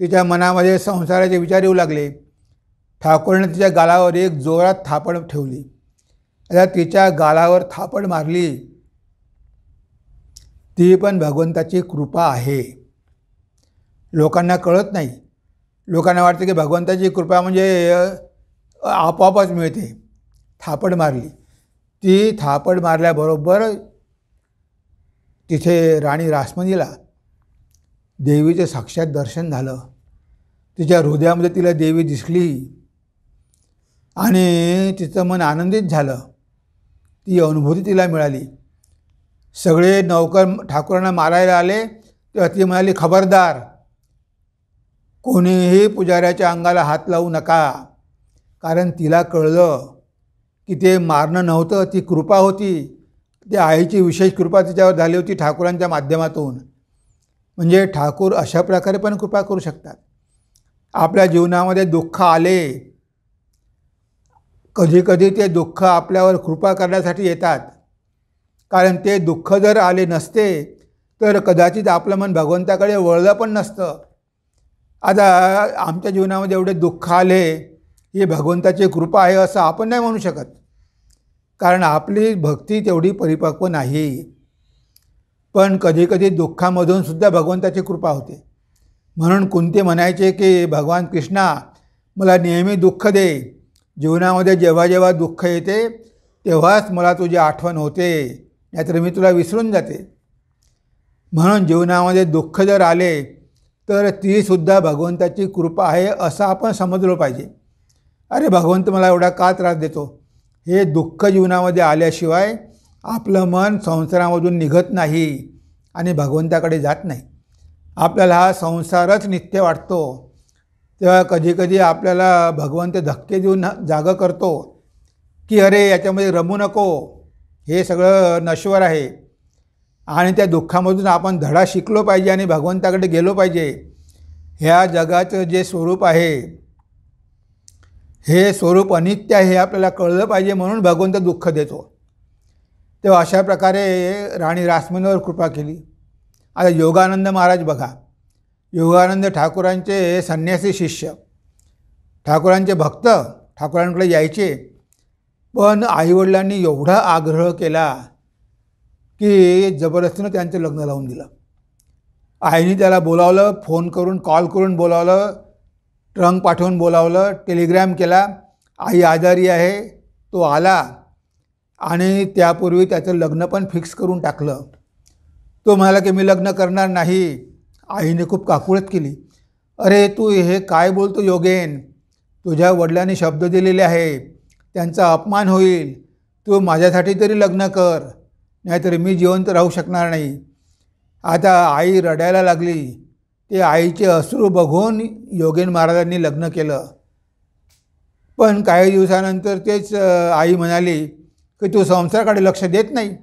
तिच्या मनामध्ये संसाराचे विचार येऊ लागले. ठाकूरने तिच्या गालावर एक जोरात थापड ठेवली. आता तिच्या गालावर थापड मारली ती पण भगवंताची कृपा आहे. लोकांना कळत नाही. लोकांना वाटतं की भगवंताची कृपा म्हणजे आपोआपच मिळते. थापड मारली. ती थापड मारल्याबरोबर तिथे राणी रासमणीला देवीचं साक्षात दर्शन झालं. तिच्या हृदयामध्ये तिला देवी दिसली आणि तिचं मन आनंदित झालं. ती अनुभूती तिला मिळाली. सगळे नौकर ठाकूरांना मारायला आले तेव्हा ती म्हणाली, खबरदार, कोणीही पुजाऱ्याच्या अंगाला हात लावू नका. कारण तिला कळलं की ते मारणं नव्हतं, ती कृपा होती. त्या आईची विशेष कृपा तिच्यावर झाली होती ठाकूरांच्या माध्यमातून. म्हणजे ठाकूर अशा प्रकारे पण कृपा करू शकतात. आपल्या जीवनामध्ये दुःख आले, कधीकधी ते दुःख आपल्यावर कृपा करण्यासाठी येतात. कारण ते दुःख जर आले नसते तर कदाचित आपलं मन भगवंताकडे वळलं पण नसतं. आता आमच्या जीवनामध्ये एवढे दुःख आले, ही भगवंताची कृपा आहे असं आपण नाही म्हणू शकत. कारण आपली भक्ती तेवढी परिपक्व नाही. पण कधीकधी दुःखामधून सुद्धा भगवंताची कृपा होते. म्हणून कुंती म्हणायचे की भगवान कृष्णा, मला नेहमी दुःख दे. जीवनामध्ये जेव्हा जेव्हा दुःख येते तेव्हाच मला तुझी आठवण होते, नाहीतर मी तुला विसरून जाते. म्हणून जीवनामध्ये दुःख जर आले तर तीसुद्धा भगवंताची कृपा आहे असं आपण समजलं पाहिजे. अरे भगवंत मला एवढा का त्रास देतो? हे दुःख जीवनामध्ये आल्याशिवाय आपलं मन संसारामधून निघत नाही आणि भगवंताकडे जात नाही. आपल्याला हा संसारच नित्य वाटतो. तेव्हा कधीकधी आपल्याला भगवंत धक्के देऊन जागं करतो की अरे याच्यामध्ये रमू नको, हे सगळं नश्वर आहे. आणि त्या दुःखामधून आपण धडा शिकलो पाहिजे आणि भगवंताकडे गेलो पाहिजे. ह्या जगाचं जे स्वरूप आहे, हे स्वरूप अनित्य आहे हे आपल्याला कळलं पाहिजे. म्हणून भगवंत दुःख देतो. तेव्हा अशा प्रकारे राणी रासमणीवर कृपा केली. आता योगानंद महाराज बघा, योगानंद ठाकूरांचे संन्यासी शिष्य, ठाकूरांचे भक्त ठाकूरांकडे यायचे. पण आईवडिलांनी एवढा आग्रह केला की जबरदस्तीनं त्यांचं लग्न लावून दिलं. आईने त्याला बोलावलं, फोन करून कॉल करून बोलावलं, ट्रंक पाठवून बोलावलं, टेलिग्रॅम केला, आई आजारी आहे. तो आला आणि त्यापूर्वी त्याचं लग्न पण फिक्स करून टाकलं. तो म्हणाला की मी लग्न करणार नाही. आईने खूप काकुळत केली. अरे तू हे काय बोलतो योगेन? तुझ्या वडिलांनी शब्द दिलेले आहे, त्यांचा अपमान होईल. तू माझ्यासाठी तरी लग्न कर, नाहीतर मी जिवंत राहू शकणार नाही. आता आई रडायला लागली. ते आईचे अश्रू बघून योगेन महाराजांनी लग्न केलं. पण काही दिवसानंतर तेच आई म्हणाली की तू संसाराकडे लक्ष देत नाही.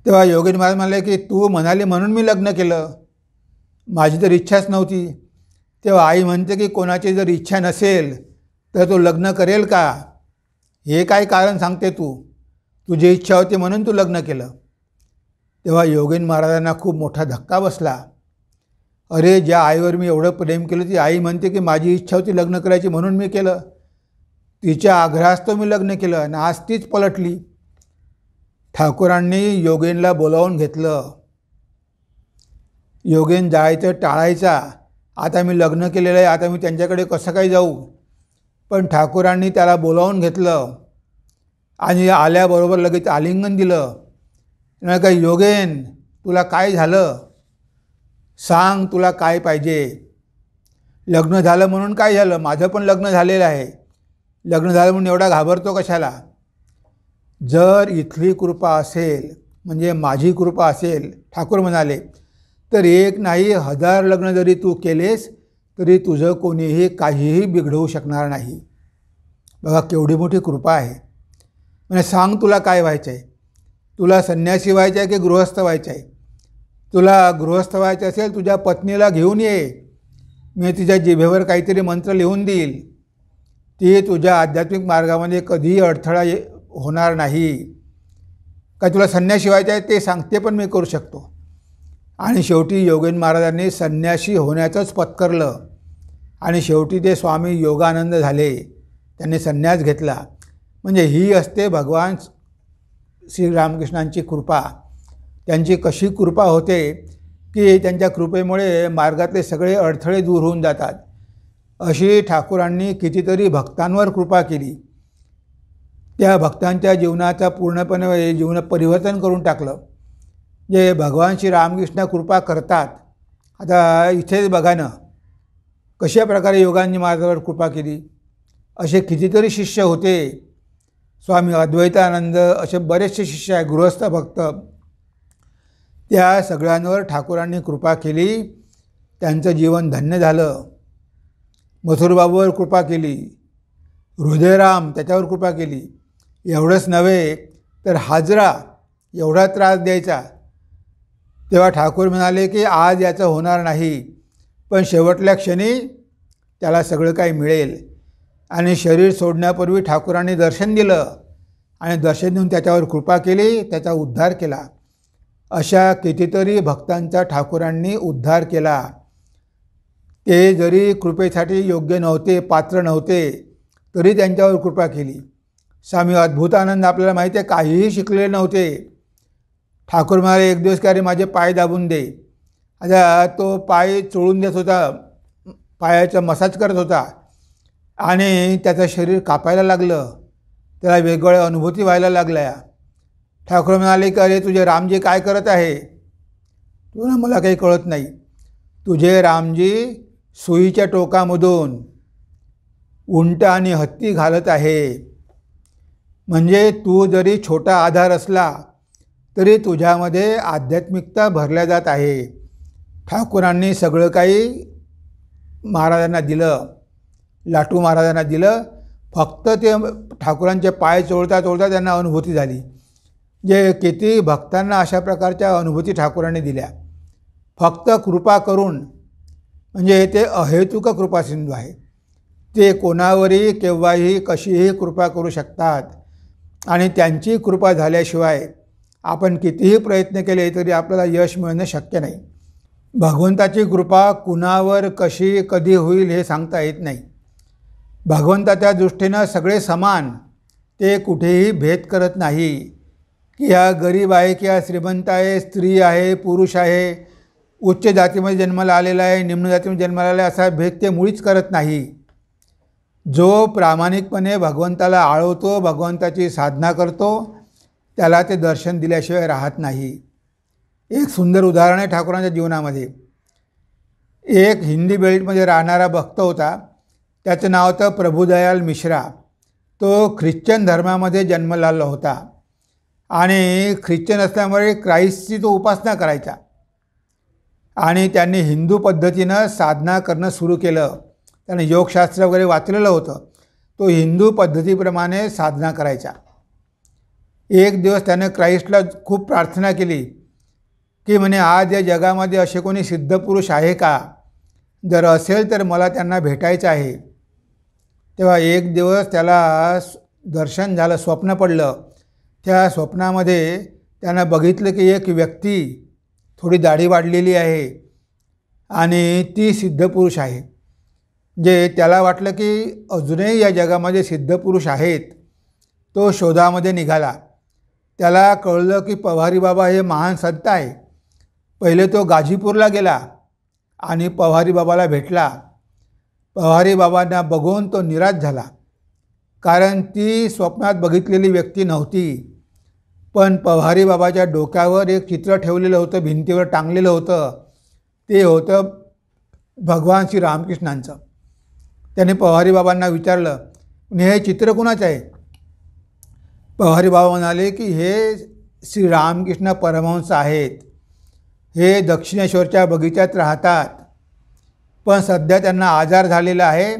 तेव्हा योगेन महाराज म्हणाले की तू म्हणाली म्हणून मी लग्न केलं, माझी तर इच्छाच नव्हती. तेव्हा आई म्हणते की कोणाची जर इच्छा नसेल तर तो लग्न करेल का? हे काय कारण सांगते तू? तुझी इच्छा होती म्हणून तू लग्न केलं. तेव्हा योगेन महाराजांना खूप मोठा धक्का बसला. अरे ज्या आईवर मी एवढं प्रेम केलं, ती आई म्हणते की माझी इच्छा होती लग्न करायची म्हणून मी केलं. तिच्या आग्रहास्तव मी लग्न केलं आणि आज तीच पलटली. ठाकूरांनी योगेनला बोलावून घेतलं. योगेन जायचं टाळायचा. आता मी लग्न केलेलं आहे, आता मी त्यांच्याकडे कसं काय जाऊ? पण ठाकूरांनी त्याला बोलावून घेतलं आणि आल्याबरोबर लगेच आलिंगन दिलं. नाही का, योगेन तुला काय झालं? सांग तुला काय पाहिजे? लग्न झालं म्हणून काय झालं? माझं पण लग्न झालेलं आहे. लग्न झालं म्हणून एवढा घाबरतो कशाला? जर इथली कृपा असेल, म्हणजे माझी कृपा असेल, ठाकूर म्हणाले, तर एक नाही 1000 लग्न जरी तू केलेस तरी तुझं कोणीही काहीही बिघडवू शकणार नाही. बघा केवढी मोठी कृपा आहे. म्हणजे सांग तुला काय व्हायचं आहे? तुला संन्यासी व्हायचं आहे की गृहस्थ व्हायचं आहे? तुला गृहस्थ व्हायचं असेल तुझ्या पत्नीला घेऊन ये, मी तिच्या जिभेवर काहीतरी मंत्र लिहून देईल. ती तुझ्या आध्यात्मिक मार्गामध्ये कधीही अडथळा होणार नाही. काय तुला संन्यासी व्हायचं आहे ते सांगते पण मी करू शकतो. आणि शेवटी योगेन महाराजांनी संन्यासी होण्याचंच पत्करलं आणि शेवटी ते स्वामी योगानंद झाले. त्यांनी संन्यास घेतला. म्हणजे ही असते भगवान श्रीरामकृष्णांची कृपा. त्यांची कशी कृपा होते की त्यांच्या कृपेमुळे मार्गातले सगळे अडथळे दूर होऊन जातात. अशी ठाकूरांनी कितीतरी भक्तांवर कृपा केली. त्या भक्तांच्या जीवनाचा पूर्णपणे जीवन परिवर्तन करून टाकलं. जे भगवान श्री रामकृष्ण कृपा करतात. आता इथेच बघा ना, कशा प्रकारे योगांनी माझ्यावर कृपा केली. असे कितीतरी शिष्य होते. स्वामी अद्वैतानंद असे बरेचसे शिष्य आहे, गृहस्थ भक्त. त्या सगळ्यांवर ठाकूरांनी कृपा केली. त्यांचं जीवन धन्य झालं. मथुरबाबूवर कृपा केली, हृदयराम त्याच्यावर कृपा केली. एवढंच नव्हे तर हाजरा एवढा त्रास द्यायचा. तेव्हा ठाकूर म्हणाले की आज याचं होणार नाही, पण शेवटल्या क्षणी त्याला सगळं काही मिळेल. आणि शरीर सोडण्यापूर्वी ठाकूरांनी दर्शन दिलं आणि दर्शन देऊन त्याच्यावर कृपा केली, त्याचा उद्धार केला. अशा कितीतरी भक्तांचा ठाकूरांनी उद्धार केला. ते जरी कृपेसाठी योग्य नव्हते, पात्र नव्हते, तरी त्यांच्यावर कृपा केली. स्वामी अद्भुतानंद आपल्याला माहिती आहे काहीही शिकलेले नव्हते. ठाकूर म्हणाले एक दिवस की अरे माझे पाय दाबून दे. आता तो पाय चोळून देत होता, पायाचा मसाज करत होता आणि त्याचं शरीर कापायला लागलं. त्याला वेगवेगळ्या अनुभूती व्हायला लागल्या. ठाकूर म्हणाले की अरे तुझे रामजी काय करत आहे. तुला मला काही कळत नाही. तुझे रामजी सुईच्या टोकामधून उंट आणि हत्ती घालत आहे. म्हणजे तू जरी छोटा आधार असला तरी तुझ्यामध्ये आध्यात्मिकता भरल्या जात आहे. ठाकूरांनी सगळं काही महाराजांना दिलं, लाटू महाराजांना दिलं. फक्त ते ठाकूरांचे पाय चोळता चोळता त्यांना अनुभूती झाली. जे किती भक्तांना अशा प्रकारच्या अनुभूती ठाकूरांनी दिल्या. फक्त कृपा करून, म्हणजे ते अहेतुक कृपा सिंधू आहे. ते कोणावरही केव्हाही कशीही कृपा करू शकतात आणि त्यांची कृपा झाल्याशिवाय आपण कितीही प्रयत्न केले तरी आपल्याला यश मिळणं शक्य नाही. भगवंताची कृपा कुणावर कशी कधी होईल हे सांगता येत नाही. भगवंताच्या दृष्टीनं सगळे समान. ते कुठेही भेद करत नाही की हा गरीब आहे की हा श्रीमंत आहे, स्त्री आहे, पुरुष आहे, उच्च जातीमध्ये जन्माला आलेला आहे, निम्न जातीमध्ये जन्माला आलेला आहे, असा भेद ते मुळीच करत नाही. जो प्रामाणिकपणे भगवंताला आळवतो, भगवंताची साधना करतो, त्याला ते दर्शन दिल्याशिवाय राहत नाही. एक सुंदर उदाहरण आहे ठाकूरांच्या जीवनामध्ये. एक हिंदी बेल्टमध्ये राहणारा भक्त होता. त्याचं नाव होतं प्रभुदयाल मिश्रा. तो ख्रिश्चन धर्मामध्ये जन्मलेला होता आणि ख्रिश्चन असल्यामुळे क्राइस्टची तो उपासना करायचा. आणि त्यांनी हिंदू पद्धतीनं साधना करणं सुरू केलं. त्याने योगशास्त्र वगैरे वाचलेलं होतं. तो हिंदू पद्धतीप्रमाणे साधना करायचा. एक दिवस त्यानं क्राइस्टला खूप प्रार्थना केली की म्हणे आज या जगामध्ये असे कोणी सिद्धपुरुष आहे का. जर असेल तर मला त्यांना भेटायचं आहे. तेव्हा एक दिवस त्याला दर्शन झालं, स्वप्न पडलं. त्या स्वप्नामध्ये त्यानं बघितलं की एक व्यक्ती थोडी दाढी वाढलेली आहे आणि ती सिद्धपुरुष आहे. जे त्याला वाटलं की अजूनही या जगामध्ये सिद्धपुरुष आहेत. तो शोधामध्ये निघाला. त्याला कळलं की पवारी बाबा हे महान संत आहे. पहिले तो गाझीपूरला गेला आणि पवारी बाबाला भेटला. पवारी बाबांना बघून तो निराश झाला, कारण ती स्वप्नात बघितलेली व्यक्ती नव्हती. पण पवारी बाबाच्या डोक्यावर एक चित्र ठेवलेलं होतं, भिंतीवर टांगलेलं होतं. ते होतं भगवान श्री रामकृष्णांचं. त्याने पवारी बाबांना विचारलं, हे चित्र कुणाचं आहे. पवारी बाबा म्हणाले की हे श्री रामकृष्ण परमहंस आहेत. हे दक्षिणेश्वरच्या बगीचात राहतात, पण सध्या त्यांना आजार झालेला आहे,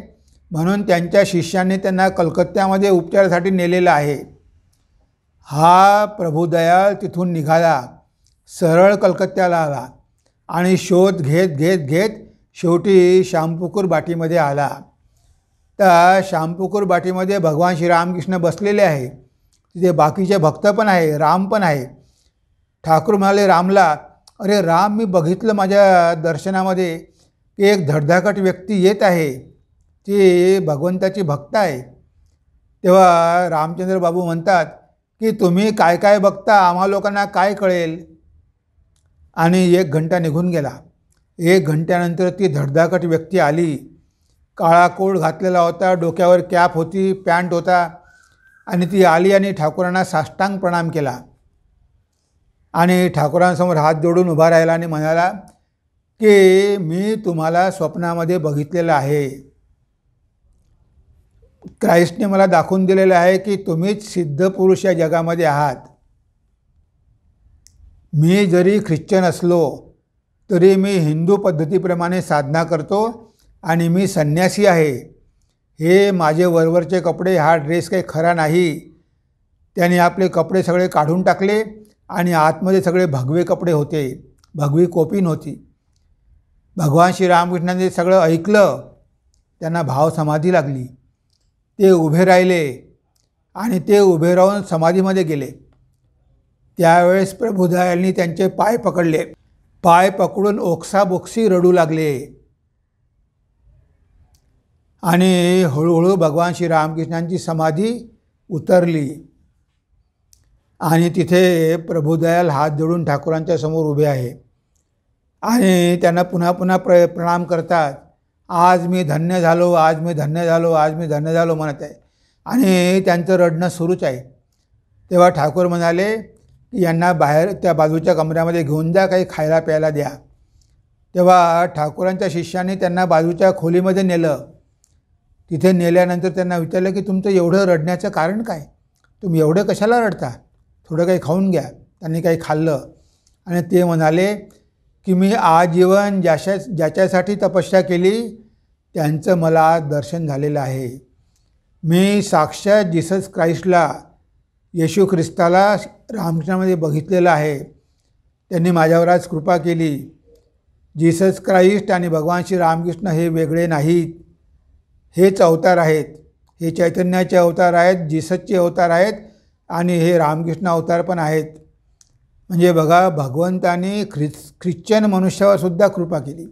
म्हणून त्यांच्या शिष्यांनी त्यांना कलकत्त्यामध्ये उपचारासाठी नेलेलं आहे. हा प्रभुदयाल तिथून निघाला, सरळ कलकत्त्याला आला आणि शोध घेत घेत घेत शेवटी श्यामपुकूर बाटीमध्ये आला. त्या श्यामपुकूर बाटीमध्ये भगवान श्रीरामकृष्ण बसलेले आहे. तिथे बाकीचे भक्त पण आहे, राम पण आहे. ठाकूर म्हणाले रामला, अरे राम, मी बघितलं माझ्या दर्शनामध्ये की एक धडधाकट व्यक्ती येत आहे, ती भगवंताची भक्त आहे. तेव्हा रामचंद्र बाबू म्हणतात की तुम्ही काय काय बघता, आम्हा लोकांना काय कळेल. आणि 1 घंटा निघून गेला. 1 घंट्यानंतर ती धडधाकट व्यक्ती आली. काळा कोट घातलेला होता, डोक्यावर कॅप होती, पॅन्ट होता, आणि ती आली आणि ठाकूरांना साष्टांग प्रणाम केला आणि ठाकूरांसमोर हात जोडून उभा राहिला आणि म्हणाला की मी तुम्हाला स्वप्नामध्ये बघितलेलं आहे. क्राइस्टने मला दाखवून दिलेलं आहे की तुम्हीच सिद्ध पुरुष या जगामध्ये आहात. मी जरी ख्रिश्चन असलो तरी मी हिंदू पद्धतीप्रमाणे साधना करतो आणि मी संन्यासी आहे. हे माझे वरवरचे कपडे, हा ड्रेस काही खरा नाही. त्याने आपले कपडे सगळे काढून टाकले आणि आतमध्ये सगळे भगवे कपडे होते, भगवी कोपीन होती. भगवान श्रीरामकृष्णांनी सगळं ऐकलं, त्यांना भाव समाधी लागली. ते उभे राहिले आणि ते उभे राहून समाधीमध्ये गेले. त्यावेळेस प्रभुदयालनी त्यांचे पाय पकडले. पाय पकडून ओक्साबोक्सी रडू लागले आणि हळूहळू भगवान श्रीरामकृष्णांची समाधी उतरली आणि तिथे प्रभुदयाल हात जोडून ठाकूरांच्या समोर उभे आहे आणि त्यांना पुन्हा पुन्हा प्रणाम करतात. आज मी धन्य झालो, आज मी धन्य झालो, आज मी धन्य झालो म्हणत आहे आणि त्यांचं रडणं सुरूच आहे. तेव्हा ठाकूर म्हणाले की यांना बाहेर त्या बाजूच्या कमऱ्यामध्ये घेऊन जा, काही खायला प्यायला द्या. तेव्हा ठाकूरांच्या शिष्याने त्यांना बाजूच्या खोलीमध्ये नेलं. तिथे नेल्यानंतर त्यांना विचारलं की तुमचं एवढं रडण्याचं कारण काय, तुम्ही एवढं कशाला रडता, थोडं काही खाऊन घ्या. त्यांनी काही खाल्लं आणि ते म्हणाले की मी आजीवन ज्याच्यासाठी तपस्या केली त्यांचं मला दर्शन झालेलं आहे. मी साक्षात जीसस क्राइस्टला, येशू ख्रिस्ताला रामकृष्णामध्ये बघितलेलं आहे. त्यांनी माझ्यावर आज कृपा केली. जीसस क्राइस्ट आणि भगवान श्री रामकृष्ण हे वेगळे नाहीत, हेच अवतार आहेत. हे चैतन्याचे अवतार आहेत, जीससचे अवतार आहेत आणि हे रामकृष्ण अवतार पण आहेत. म्हणजे बघा, भगवंतानी ख्रिश्चन मनुष्यावर सुद्धा कृपा केली,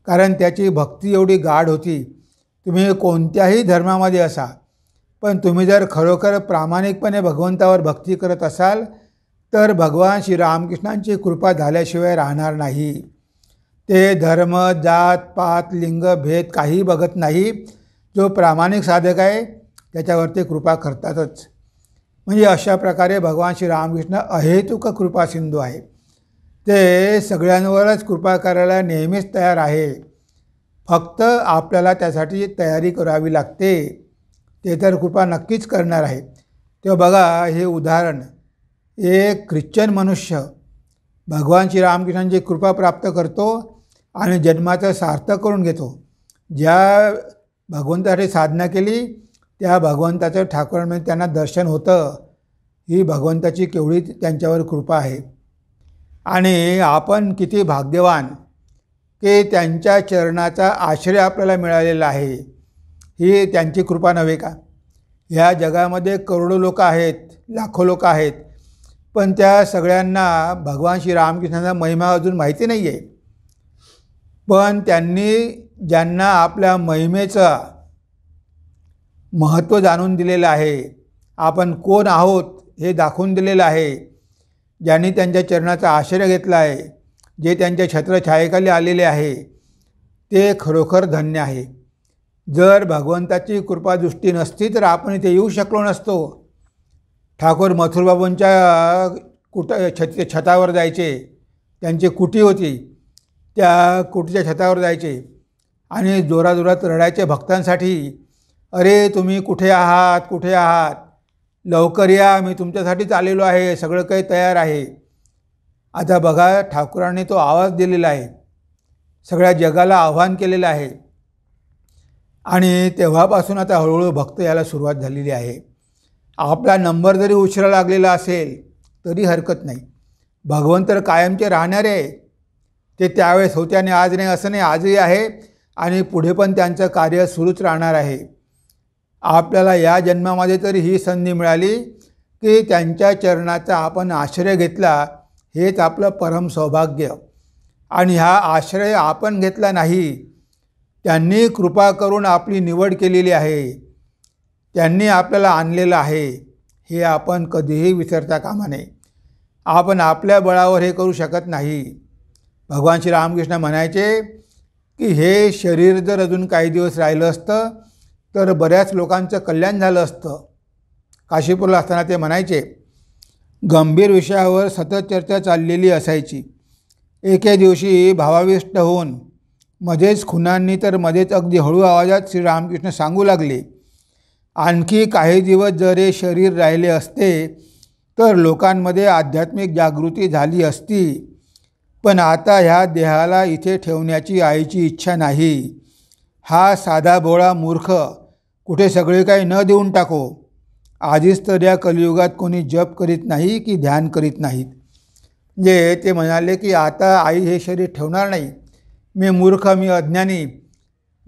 कारण त्याची भक्ती एवढी गाढ होती. तुम्ही कोणत्याही धर्मामध्ये असा, पण तुम्ही जर खरोखर प्रामाणिकपणे भगवंतावर भक्ती करत असाल तर भगवान श्रीरामकृष्णांची कृपा झाल्याशिवाय राहणार नाही. ते धर्म, जात, पात, लिंग, भेद काही बघत नाही. जो प्रामाणिक साधक आहे त्याच्यावर ते कृपा करतातच. म्हणजे अशा प्रकारे भगवान श्रीरामकृष्ण अहेतुक कृपा सिंधू आहे. ते सगळ्यांवरच कृपा करायला नेहमीच तयार आहे. फक्त आपल्याला त्यासाठी तयारी करावी लागते. ते तर कृपा नक्कीच करणार आहे. तेव्हा बघा, हे उदाहरण, एक ख्रिश्चन मनुष्य भगवान श्रीरामकृष्णांची कृपा प्राप्त करतो आणि जन्माचं सार्थक करून घेतो. ज्या भगवंतासाठी साधना केली त्या भगवंताचं ठाकूरांमध्ये त्यांना दर्शन होतं. ही भगवंताची केवढी त्यांच्यावर कृपा आहे. आणि आपण किती भाग्यवान की त्यांच्या चरणाचा आश्रय आपल्याला मिळालेला आहे. ही त्यांची कृपा नव्हे का? ह्या जगामध्ये करोडो लोक आहेत, लाखो लोक आहेत, पण त्या सगळ्यांना भगवान श्रीरामकृष्णांचा महिमा अजून माहिती नाही आहे. पण त्यांनी ज्यांना आपल्या महिमेचं महत्त्व जाणून दिलेलं आहे, आपण कोण आहोत हे दाखवून दिलेलं आहे, ज्यांनी त्यांच्या चरणाचा आश्रय घेतला आहे, जे त्यांच्या छत्रछायेखाली आलेले आहे, ते खरोखर धन्य आहे. जर भगवंताची कृपादृष्टी नसती तर आपण इथे येऊ शकलो नसतो. ठाकूर मथुरबाबूंच्या छतावर जायचे, त्यांची कुटी होती, त्या कुटीच्या छतावर जायचे आणि जोराजोरात रडायचे भक्तांसाठी. अरे तुम्ही कुठे आहात, कुठे आहात, लवकर या, मी तुमच्यासाठीच आलेलो आहे, सगळं काही तयार आहे. आता बघा, ठाकूरांनी तो आवाज दिलेला आहे, सगळ्या जगाला आव्हान केलेलं आहे आणि तेव्हापासून आता हळूहळू भक्त यायला सुरुवात झालेली आहे. आपला नंबर जरी उशिरा लागलेला असेल तरी हरकत नाही. भगवंत कायमचे राहणारे आहे. ते त्यावेळेस होते आणि आज नाही असं नाही, आजही आहे आणि पुढे पण त्यांचं कार्य सुरूच राहणार आहे. आपल्याला या जन्मामध्ये तरी ही संधी मिळाली की त्यांच्या चरणाचा आपण आश्रय घेतला, हेच आपलं परम सौभाग्य. आणि हा आश्रय आपण घेतला नाही, त्यांनी कृपा करून आपली निवड केलेली आहे, त्यांनी आपल्याला आणलेलं आहे, हे आपण कधीही विसरता कामा नये. आपण आपल्या बळावर हे करू शकत नाही. भगवान श्रीरामकृष्ण म्हणायचे की हे शरीर जर अजून काही दिवस राहिलं असतं तर बऱ्याच लोकांचं कल्याण झालं असतं. काशीपूरला असताना ते म्हणायचे, गंभीर विषयावर सतत चर्चा चाललेली असायची. एके दिवशी भावाविष्ट होऊन मध्येच खुनांनी तर मध्येच अगदी हळू आवाजात श्रीरामकृष्ण सांगू लागले, आणखी काही दिवस जर हे शरीर राहिले असते तर लोकांमध्ये आध्यात्मिक जागृती झाली असती, पण आता ह्या देहाला इथे ठेवण्याची आईची इच्छा नाही. हा साधा भोळा मूर्ख कुठे सगळे काही न देऊन टाको. आधीच तर या कलियुगात कोणी जप करीत नाही की ध्यान करीत नाहीत. म्हणजे ते म्हणाले की आता आई हे शरीर ठेवणार नाही. मी मूर्ख, मी अज्ञानी,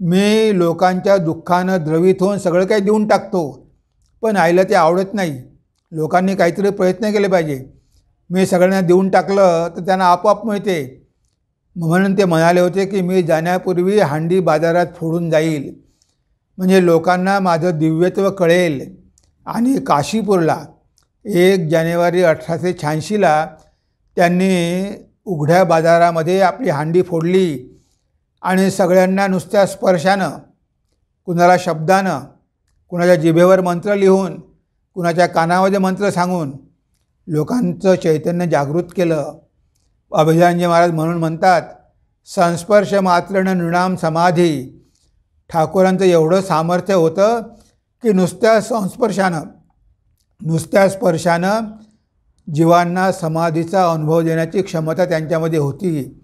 मी लोकांच्या दुःखानं द्रवित होऊन सगळं काही देऊन टाकतो, पण आईला ते आवडत नाही. लोकांनी काहीतरी प्रयत्न केले पाहिजे. मी सगळ्यांना देऊन टाकलं तर त्यांना आपोआप मिळते. म्हणून ते म्हणाले होते की मी जाण्यापूर्वी हांडी बाजारात फोडून जाईल, म्हणजे लोकांना माझं दिव्यत्व कळेल. आणि काशीपूरला 1 जानेवारी 1886ला त्यांनी उघड्या बाजारामध्ये आपली हांडी फोडली आणि सगळ्यांना नुसत्या स्पर्शानं, कुणाला शब्दानं, कुणाच्या जिभेवर मंत्र लिहून, कुणाच्या कानामध्ये मंत्र सांगून लोकांचं चैतन्य जागृत केलं. अभिधानजी महाराज म्हणून म्हणतात, संस्पर्श मात्रेण नृणाम समाधी. ठाकूरांचं एवढं सामर्थ्य होतं की नुसत्या स्पर्शानं जीवांना समाधीचा अनुभव देण्याची क्षमता त्यांच्यामध्ये होती.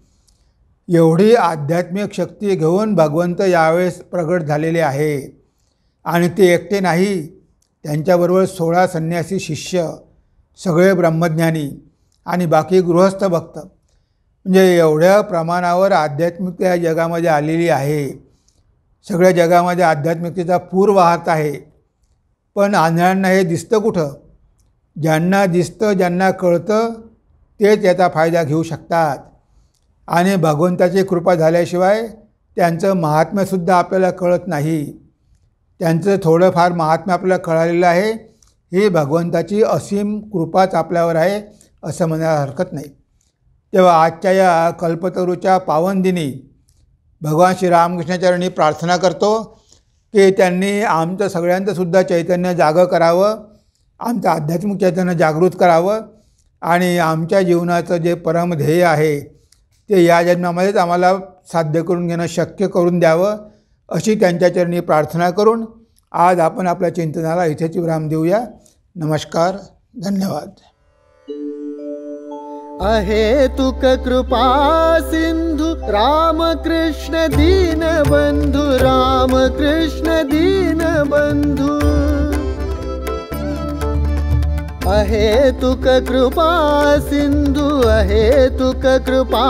एवढी आध्यात्मिक शक्ती घेऊन भगवंत यावेळेस प्रगट झालेले आहे. आणि ते एकटे नाही, त्यांच्याबरोबर 16 संन्यासी शिष्य, सगळे ब्रह्मज्ञानी आणि बाकी गृहस्थ भक्त. म्हणजे एवढ्या प्रमाणावर आध्यात्मिकता या जगामध्ये आलेली आहे. सगळ्या जगामध्ये आध्यात्मिकतेचा पूर वाहत आहे. पण आंधळ्यांना हे दिसतं कुठं? ज्यांना दिसतं, ज्यांना कळतं तेच याचा फायदा घेऊ शकतात. आणि भगवंताची कृपा झाल्याशिवाय त्यांचं महात्म्यसुद्धा आपल्याला कळत नाही. त्यांचं थोडंफार महात्म्य आपल्याला कळालेलं आहे, ही भगवंताची असीम कृपाच आपल्यावर आहे असं म्हणायला हरकत नाही. तेव्हा आजच्या या कल्पतरूच्या पावन दिनी भगवान श्रीरामकृष्णाचरणी प्रार्थना करतो की त्यांनी आमचं सगळ्यांचंसुद्धा चैतन्य जागं करावं, आमचं आध्यात्मिक चैतन्य जागृत करावं आणि आमच्या जीवनाचं जे परमध्येय आहे ते या जन्मामध्येच आम्हाला साध्य करून घेणं शक्य करून द्यावं, अशी त्यांच्या चरणी प्रार्थना करून आज आपण आपल्या चिंतनाला इथेच विराम देऊया. नमस्कार, धन्यवाद. अहेतुक कृपा सिंधु रामकृष्ण दीनबंधु, रामकृष्ण दीनबंधु. अहेतुक कृपा सिंधु, अहेतुक कृपा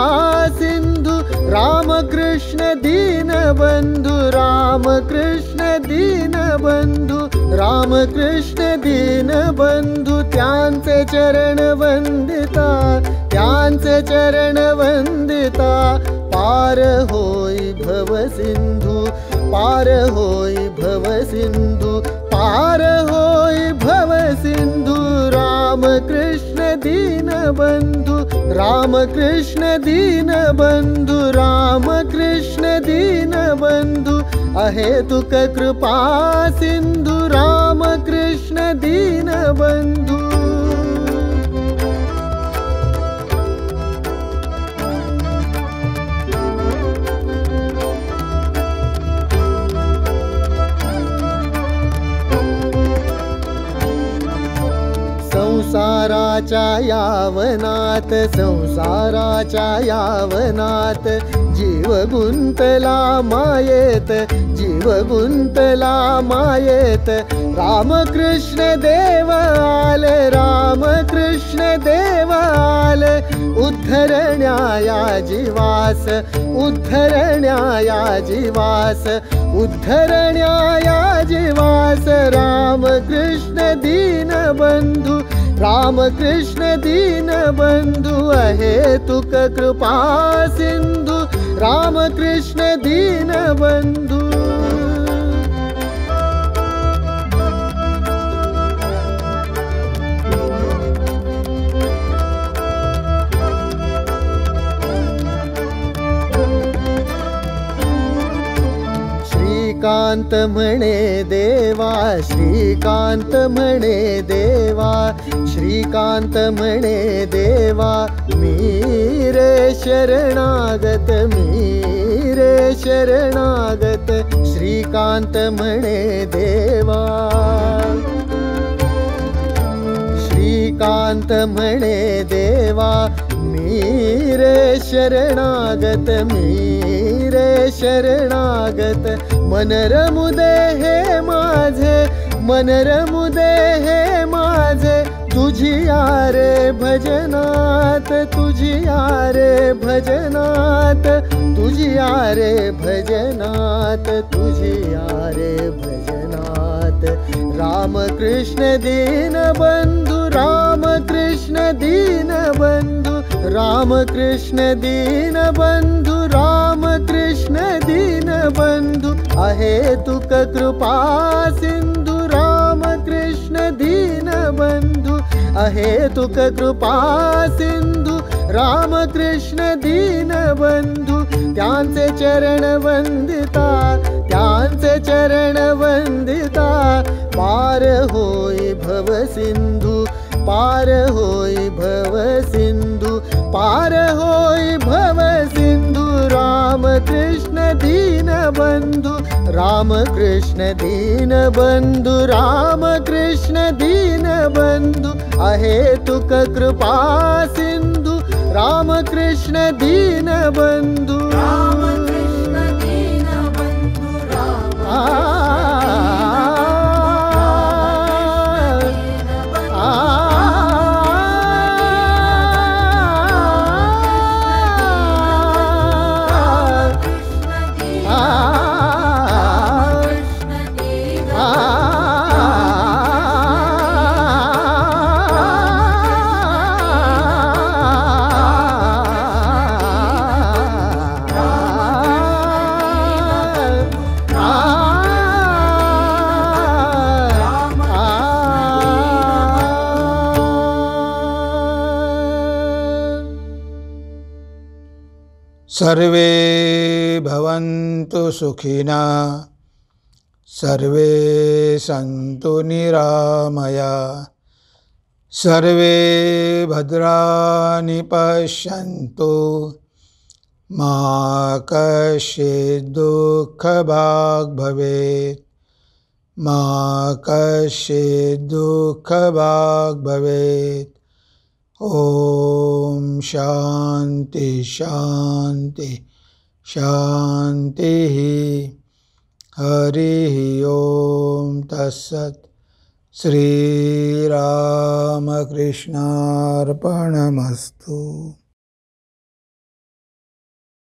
सिंधु रामकृष्ण दीनबंधु, रामकृष्ण दीनबंधु, रामकृष्ण दीनबंधु. त्यांचे चरण वंदिता, त्यांचे चरण वंदिता. पार होई भव सिंधु, पार होई भव सिंधु, पार होई भव सिंधु. रामकृष्ण दीनबंधु, रामकृष्ण दीनबंधु, रामकृष्ण दीनबंधु. अहेतुक कृपा सिंधु रामकृष्ण दीनबंधु. संसाराच्या यावनात, संसाराच्या यावनात जीव गुंतला मायेत, जीव गुंतला मायेत. रामकृष्ण देव आले, रामकृष्ण देव आले. उद्धरण्याया जीवास, उद्धरण्याया जीवास, उद्धरण्याया जीवास. रामकृष्ण दीनबंधु, रामकृष्ण दीनबंधु. अहेतुक कृपा सिंधु रामकृष्ण दीनबंधु. श्रीकांत म्हणे देवा, श्रीकांत म्हणे देवा, श्रीकांत म्हणे देवा, मी रे शरणागत, मी रे शरणागत, श्रीकांत म्हणे देवा. श्रीकांत म्हणे देवा, मी रे शरणागत, मी रे शरणागत. मन रमुदे हे माझे, मन रमुदे हे माझे, तुझी रे भजनात, तुझी रे भजनात, तुझी रे भजनात, तुझी रे भजनात. रामकृष्ण दीन बंधु, रामकृष्ण दीन बंधु, रामकृष्ण दीन बंधु, रामकृष्ण दीन बंधु. अहेतुक कृपा सिंधु, रामकृष्ण दीन बंधु, अहेतुक कृपा सिंधु, रामकृष्ण दीन बंधु. त्यांचे चरण वंदिता, त्यांचे चरण वंदिता, पार होई भव सिंधु, पार होई भव सिंधु, पार होई भव सिंधु. रामकृष्ण दीन बंधु, रामकृष्ण दीन बंधु, रामकृष्ण दीन बंधु. अहेतुक कृपा सिंधु, रामकृष्ण दीन बंधु. रामकृष्ण दीन बंधु, सर्वे भवन्तु सुखिनः, सर्वे सन्तु निरामयाः, सर्वे भद्राणि पश्यन्तु, मा कश्चित् दुःखभाग् भवेत्, मा कश्चित् दुःखभाग् भवेत्. ओम शांति शांति शांति. हरि ओम तत्सत्. श्रीरामकृष्णार्पणमस्तु.